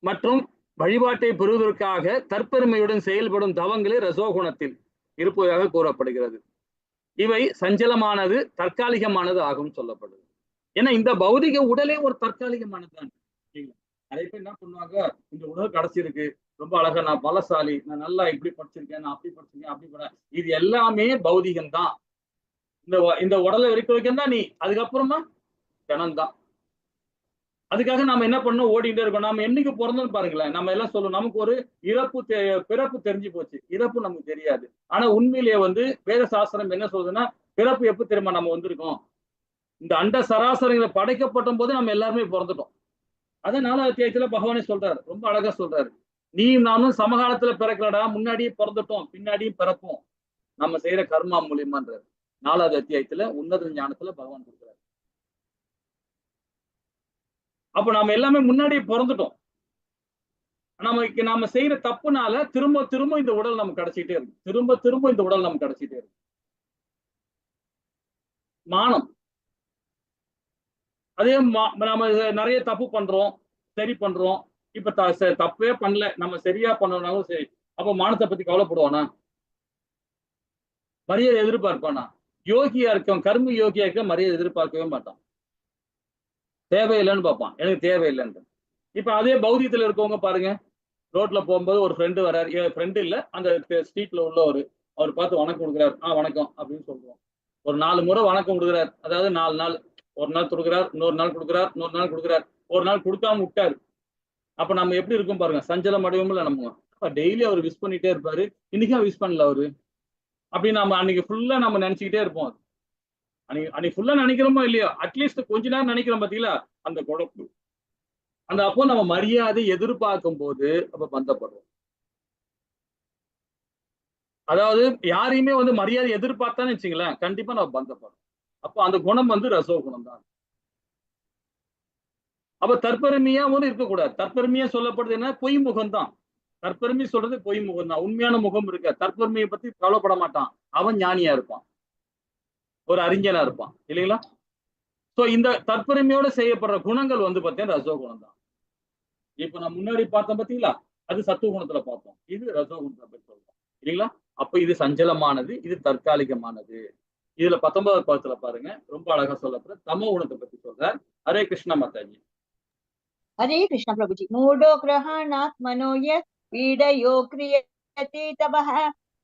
மற்றும் வழிபாட்டை பெறுவதற்காக தற்பெருமையுடன் செயல்படும் தவங்களே ரசோகுணத்தில் இருப்பதாக கூறப்படுகிறது. இவை சஞ்சலமானது, தற்காலிகமானது ஆகும் சொல்லப்படுது. ஏன்னா இந்த பௌதிக உடலே ஒரு தற்காலிகமானது தான். நிறைய பேர் என்ன பண்ணுவாங்க, இந்த உடல் கிடைச்சிருக்கு, ரொம்ப அழகா, நான் பலசாலி, நான் நல்லா இப்படி படிச்சிருக்கேன், நான் அப்படி படிச்சிருக்கேன், அப்படி பண்ண, இது எல்லாமே பௌதிகம் தான். இந்த உடலை இருக்க வைக்க தான் நீ, அதுக்கப்புறமா கணம் தான். அதுக்காக நாம என்ன பண்ணோம், ஓடிட்டே இருக்கோம். நாம என்னைக்கு பிறந்தோம்னு பாருங்களேன். நம்ம எல்லாம் சொல்லுவோம் நமக்கு ஒரு பிறப்பு தெரிஞ்சு போச்சு, இறப்பு நமக்கு தெரியாது. ஆனா உண்மையிலேயே வந்து வேத சாஸ்திரம் என்ன சொல்றதுன்னா, பிறப்பு எப்ப தெரியுமா நம்ம வந்திருக்கோம், இந்த அண்ட சராசரிகளை படைக்கப்பட்ட போது நம்ம எல்லாருமே பிறந்துட்டோம். அதை 4வது அத்தியாயத்துல பகவானே சொல்றாரு, ரொம்ப அழகா சொல்றாரு. நீ நானும் சமகாலத்துல பிறக்கலடா, முன்னாடியே பிறந்துட்டோம், பின்னாடியும் பிறப்போம், நம்ம செய்யற கர்மா மூலியமான்றாரு. 4வது அத்தியாயத்துல உன்னத ஞானத்துல பகவான் கொடுக்குறாரு. அப்ப நாம எல்லாமே முன்னாடியே பிறந்துட்டோம். நாம செய்யற தப்புனால திரும்ப திரும்ப இந்த உடல் நமக்கு கிடைச்சிட்டே இருக்கு, திரும்ப திரும்ப இந்த உடல் நமக்கு கிடைச்சிட்டே இருக்கு. மானம். அதே நாம நிறைய தப்பு பண்றோம், சரி பண்றோம். இப்ப தப்பே பண்ணல, நம்ம சரியா பண்ணோம்னாலும் சரி, அப்ப மானத்தை பத்தி கவலைப்படுவானா? மரியாதை எதிர்பார்ப்பானா? யோகியா இருக்க, கர்ம யோகியா இருக்க மரியாதை எதிர்பார்க்கவே மாட்டான். தேவையில்லைன்னு பார்ப்பான், எனக்கு தேவையில்லைன்னு. இப்ப அதே பௌதியத்துல இருக்கவங்க பாருங்க, ரோட்ல போகும்போது ஒரு ஃப்ரெண்டு வர்றாரு, ஃப்ரெண்டு இல்ல, அந்த ஸ்ட்ரீட்ல உள்ளவர், அவர் பார்த்து வணக்கம் கொடுக்குறாரு, வணக்கம் அப்படின்னு சொல்றோம். ஒரு 4 முறை வணக்கம் கொடுக்குறாரு, அதாவது 4 நாள், ஒரு நாள் கொடுக்குறார், இன்னொரு நாள் கொடுக்குறார், இன்னொரு நாள் கொடுக்குறார், ஒரு நாள் கொடுக்காம விட்டாரு. அப்ப நம்ம எப்படி இருக்கும் பாருங்க, சஞ்சலம் அடைவோம்ல நம்ம. டெய்லி அவர் விஷ் பண்ணிட்டே இருப்பாரு, இன்னைக்கும் விஷ் பண்ணல அவரு அப்படின்னு நம்ம அன்னைக்கு ஃபுல்லா நம்ம நினைச்சுக்கிட்டே இருப்போம். அன்னைக்கு ஃபுல்லா நினைக்கிறோமோ இல்லையோ, அட்லீஸ்ட் கொஞ்ச நேரம் நினைக்கிறோம் பாத்தீங்களா, அந்த குழப்பு. அந்த அப்போ நம்ம மரியாதை எதிர்பார்க்கும் போது அப்ப பந்தப்படுறோம். அதாவது யாரையுமே வந்து மரியாதை எதிர்பார்த்தான்னு வச்சுங்களேன், கண்டிப்பா நம்ம பந்தப்படுறோம். அப்போ அந்த குணம் வந்து ரசோ குணம் தான். அப்ப தற்பெருமையா இருக்கக்கூடாது. தற்பெருமையா சொல்லப்படுது என்ன, பொய் முகம் தான். தற்பெருமை சொல்றது பொய் முகம் தான். உண்மையான முகம் இருக்க. தற்பெருமையை பத்தி கவலைப்பட மாட்டான். அவன் ஞானியா இருப்பான், ஒரு அறிஞனா இருப்பான் இல்லைங்களா? சோ இந்த தற்பெருமையோட செய்யப்படுற குணங்கள் வந்து பாத்தீங்கன்னா ரஜோகுணம் தான். இப்ப நான் முன்னாடி பார்த்தோம் பாத்தீங்களா, அது சத்துவ குணத்துல பார்த்தோம். இது ரஜோகுணத்தை பத்தி சொல்றோம் இல்லைங்களா? அப்ப இது சஞ்சலமானது, இது தற்காலிகமானது. இதுல 19வது பாகத்துல பாருங்க, ரொம்ப அழகா சொல்லப்படுற தமோ குணத்தை பத்தி சொல்றார். ஹரே கிருஷ்ணா மாதாஜி. हरे कृष्ण प्रभु जी। मूढ़ो ग्रहणात्मनो यत् पीडयो क्रियते तपः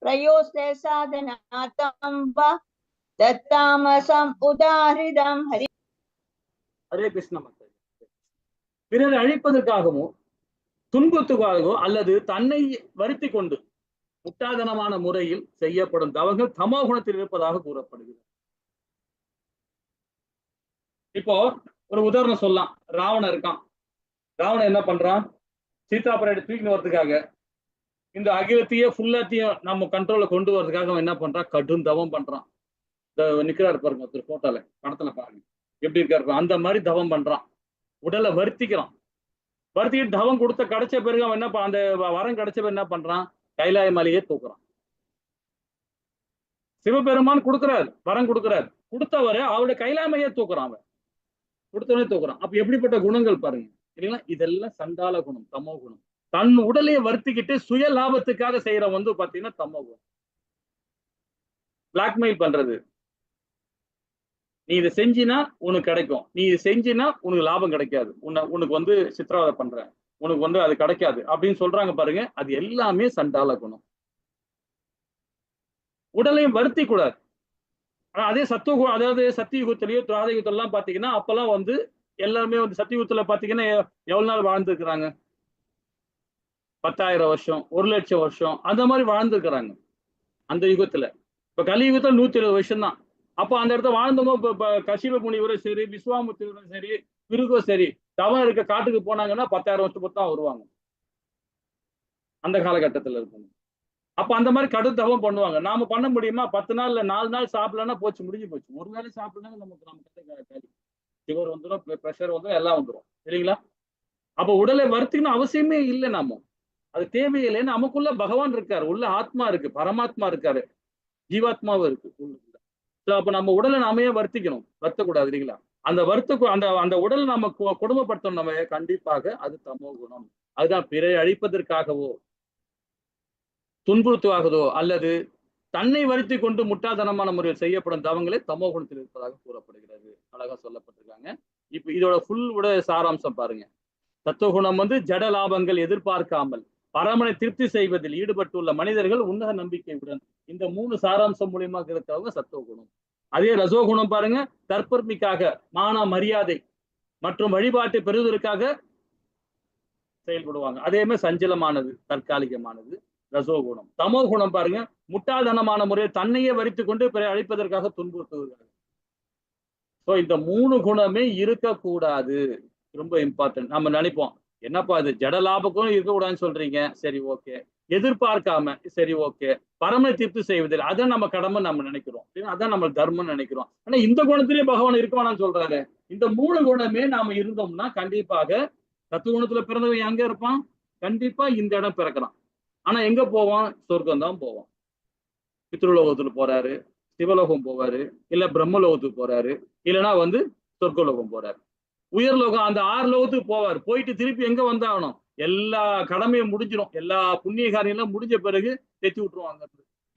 प्रयोस्ते साधनार्थं वा तत्तामसम् उदाहृतम्। ஹரே கிருஷ்ணா மாதாஜி. பிறரை அழிப்பதற்காகவோ துன்பத்துக்காகவோ அல்லது தன்னை வருத்தி கொண்டு முட்டாள்தனமான முறையில் செய்யப்படும் தவங்கள் தமோ குணத்தில் இருப்பதாக கூறப்படுகிறது. இப்போ ஒரு உதாரணம் சொல்லலாம். ராவணன் இருக்கான். ராவணன் என்ன பண்றான்? சீதா பிராட்டி தூக்கிட்டு வரதுக்காக, இந்த அகிலத்தையே ஃபுல்லாத்தையும் நம்ம கண்ட்ரோல்ல கொண்டு வரதுக்காக அவன் என்ன பண்றான்? கடும் தவம் பண்றான். இந்த நிக்கிறாரு பாருங்க ஒருத்தர் போட்டோல, படத்துல பாருங்க எப்படி இருக்காரு. அந்த மாதிரி தவம் பண்றான். உடலை வருத்திக்கிறான். வருத்திக்கிட்டு தவம் கொடுத்த கிடைச்ச பிறகு அவன் என்ன அந்த வரம் கிடைச்ச பிறகு என்ன பண்றான்? கைலாய மலையே தூக்குறான். சிவபெருமான் கொடுக்கிறார், வரம் கொடுக்கிறார். கொடுத்தவரை அவருடைய கைலாமையே தூக்குறான். அவன் கொடுத்தவனே தூக்குறான். அப்ப எப்படிப்பட்ட குணங்கள் பாருங்க இல்லைங்களா? இதெல்லாம் சண்டால குணம், தமோ குணம். தன் உடலையே வருத்திக்கிட்டு சுய லாபத்துக்காக செய்யற வந்து பாத்தீங்கன்னா தமோ குணம். பிளாக்மெயில் பண்றது. நீ இதை செஞ்சினா உனக்கு கிடைக்கும், நீ இது செஞ்சினா உனக்கு லாபம் கிடைக்காது, உனக்கு வந்து சித்திரவதை பண்ற, உனக்கு வந்து அது கிடைக்காது அப்படின்னு சொல்றாங்க பாருங்க. அது எல்லாமே சண்டால குணம். உடலையும் வருத்தி கூடாது. ஆனா அதே சத்துவ, அதாவது சத்தியுகத்திலேயோ திராதயுகத்திலாம் பாத்தீங்கன்னா அப்பெல்லாம் வந்து எல்லாருமே வந்து சத்தியுகத்துல பாத்தீங்கன்னா எவ்வளவு நாள் வாழ்ந்துருக்கிறாங்க? 10,000 வருஷம், 1,00,000 வருஷம் அந்த மாதிரி வாழ்ந்துருக்கிறாங்க அந்த யுகத்துல. இப்ப கலியுகத்துல 120 வருஷம் தான். அப்போ அந்த இடத்துல வாழ்ந்தவங்க இப்ப கசிப முனிவரும் சரி, விஸ்வாமுத்திரரும் சரி, பிருகோ சரி, தவம் இருக்க காட்டுக்கு போனாங்கன்னா 10,000 வருஷத்துக்கு தான் வருவாங்க அந்த காலகட்டத்துல இருக்கணும். அப்ப அந்த மாதிரி கடும் தவம் பண்ணுவாங்க. நாம பண்ண முடியுமா? 10 நாள் இல்ல 4 நாள் சாப்பிடலன்னா போச்சு, முடிஞ்சு போச்சு. ஒரு வேளை சாப்பிடலன்னா நமக்கு சுகர் வந்துடும், பிரஷர் வந்துடும், எல்லாம் வந்துடும் சரிங்களா? அப்ப உடலை வருத்திக்கணும் அவசியமே இல்லை. நாம அது தேவையில்லை. நமக்குள்ள பகவான் இருக்காரு, உள்ள ஆத்மா இருக்கு, பரமாத்மா இருக்காரு, ஜீவாத்மாவும் இருக்கு. அப்ப நம்ம உடலை நாமே வருத்திக்கணும், வருத்தக்கூடாது இல்லைங்களா? அந்த அந்த உடலை நம்ம கொடுமைப்படுத்தணும். நம்ம கண்டிப்பாக அது தமோ குணம். அதுதான் பிறை அழிப்பதற்காகவோ துன்புறுத்துவாகதோ அல்லது தன்னை வருத்தி கொண்டு முட்டாள்தனமான முறையில் செய்யப்படும் தவங்களே தமோ குணத்தில் இருப்பதாக கூறப்படுகிறது. அழகா சொல்லப்பட்டிருக்காங்க. இப்ப இதோட ஃபுல் சாராம்சம் பாருங்க. தத்துவகுணம் வந்து ஜட லாபங்கள் எதிர்பார்க்காமல் பரமனை திருப்தி செய்வதில் ஈடுபட்டுள்ள மனிதர்கள் உன்னத நம்பிக்கையுடன் இந்த 3 சாராம்சம் மூலியமாக இருக்கிறவங்க சத்துவகுணம். அதே ரசோகுணம் பாருங்க, தற்பெருமைக்காக மான மரியாதை மற்றும் வழிபாட்டை பெறுவதற்காக செயல்படுவாங்க. அதே மாதிரி சஞ்சலமானது, தற்காலிகமானது ரசோகுணம். தமோ குணம் பாருங்க, முட்டாள்தனமான முறையில் தன்னையே வரித்து கொண்டு அழிப்பதற்காக துன்புறுத்துவதற்காக. சோ இந்த 3 குணமே இருக்கக்கூடாது. ரொம்ப இம்பார்ட்டன்ட். நம்ம நினைப்போம், என்னப்பா இது ஜட லாபக்கும் இருக்கக்கூடாதுன்னு சொல்றீங்க, சரி ஓகே. எதிர்பார்க்காம, சரி ஓகே. பரம திருப்தி செய்வதில் அதான் நம்ம கடமை நம்ம நினைக்கிறோம், அதான் நம்ம தர்மம் நினைக்கிறோம். ஆனா இந்த குணத்திலேயே பகவான் இருக்கவானான்னு சொல்றாரு. இந்த 3 குணமே நாம இருந்தோம்னா கண்டிப்பாக தத்துவ குணத்துல பிறந்தவன் எங்க இருப்பான்? கண்டிப்பா இந்த இடம் பிறக்கிறான். ஆனா எங்க போவான்? சொர்க்கம் தான் போவான். பித்ருலோகத்துல போறாரு, சிவலோகம் போவாரு, இல்ல பிரம்மலோகத்துக்கு போறாரு, இல்லைன்னா வந்து சொர்க்கலோகம் போறாரு. உயர்லோகம் அந்த 6 லோகத்துக்கு போவார். போயிட்டு திருப்பி எங்க வந்தாகணும்? எல்லா கடமையும் முடிஞ்சிடும், எல்லா புண்ணிய காரியங்களும் முடிஞ்ச பிறகு தெத்தி விட்டுருவாங்க,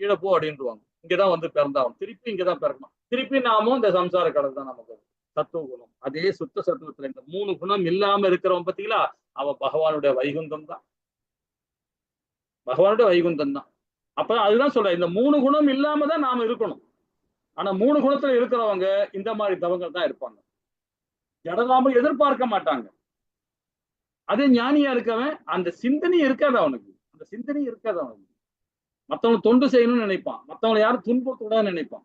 கீழே போ அப்படின்ட்டுருவாங்க. இங்கதான் வந்து பிறந்தாகணும், திருப்பி இங்கதான் பிறக்கணும். திருப்பி நாமும் இந்த சம்சார கடல் தான் நமக்கு. சத்துவ குணம் அதே சுத்த சத்துவத்துல இந்த 3 குணம் இல்லாம இருக்கிறவன் பார்த்தீங்களா, அவன் பகவானுடைய வைகுந்தம் தான், பகவானுடைய வைகுந்தம் தான். அப்ப அதுதான் சொல்ற, இந்த 3 குணம் இல்லாம தான் நாம இருக்கணும். ஆனா 3 குணத்துல இருக்கிறவங்க இந்த மாதிரி தவங்கள் தான் இருப்பாங்க. ஜடலாமல் எதிர்பார்க்க மாட்டாங்க. அதே ஞானியா இருக்கவன் அந்த சிந்தனை இருக்காது அவனுக்கு, அந்த சிந்தனை இருக்காது அவனுக்கு. மத்தவங்க தொண்டு செய்யணும்னு நினைப்பான், மத்தவங்களை யாரும் துன்புறுத்தக்கூடாதுன்னு நினைப்பான்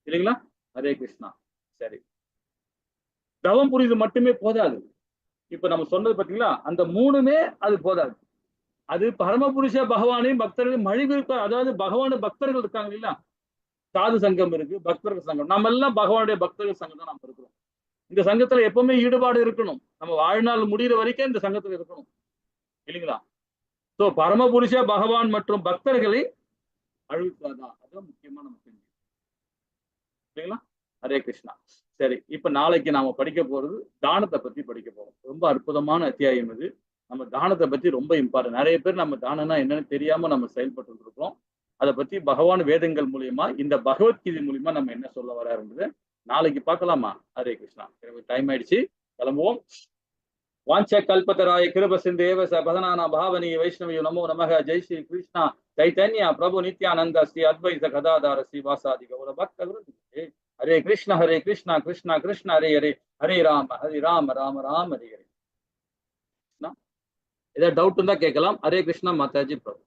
இல்லைங்களா? ஹரே கிருஷ்ணா. சரி, தவம் புரியுது மட்டுமே போதாது. இப்ப நம்ம சொன்னது பார்த்தீங்களா, அந்த 3மே அது போதாது. அது பரமபுருஷ பகவானையும் பக்தர்களையும் மழிவிருக்க, அதாவது பகவான பக்தர்கள் இருக்காங்க இல்லையா, சாது சங்கம் இருக்கு, பக்தர்கள் சங்கம். நம்ம எல்லாம் பகவானுடைய பக்தர்கள் சங்கம் தான் நம்ம இருக்கிறோம். இந்த சங்கத்துல எப்பவுமே ஈடுபாடு இருக்கணும். நம்ம வாழ்நாள் முடிகிற வரைக்கும் இந்த சங்கத்துல இருக்கணும் இல்லைங்களா? சோ பரமபுருஷ பகவான் மற்றும் பக்தர்களை அழுத்தாதான். அதுதான் முக்கியமா நம்ம தெரிஞ்சுக்கணும். சரிங்களா? ஹரே கிருஷ்ணா. சரி, இப்ப நாளைக்கு நாம படிக்க போறது தானத்தை பத்தி படிக்க போறோம். ரொம்ப அற்புதமான அத்தியாயம் இது. நம்ம தானத்தை பத்தி ரொம்ப இம்பார்ட்டன்ட். நிறைய பேர் நம்ம தானம்னா என்னன்னு தெரியாம நம்ம செயல்பட்டு இருக்கோம். அதை பத்தி பகவான் வேதங்கள் மூலியமா, இந்த பகவத்கீதை மூலியமா நம்ம என்ன சொல்ல வராருன்றது நாளைக்கு பார்க்கலாமா? ஹரே கிருஷ்ணா. எனக்கு டைம் ஆயிடுச்சு, கிளம்புவோம். வாஞ்ச கல்பதராய கிருப சிந்தேவ பதனானா பாவனி வைஷ்ணவியோ நமோ நமக. ஜெய் ஸ்ரீ கிருஷ்ணா சைதன்யா பிரபு நித்யானந்த ஸ்ரீ அத்வைத கதாதார ஸ்ரீ வாசாதி கௌர பக்த விருந்தே. ஹரே கிருஷ்ணா கிருஷ்ணா கிருஷ்ண ஹரே ஹரே, ஹரே ராம ராம ராம ஹரே ஹரே. ஏதாவது டவுட் இருந்தா கேட்கலாம். ஹரே கிருஷ்ணா மாதாஜி பிரபு.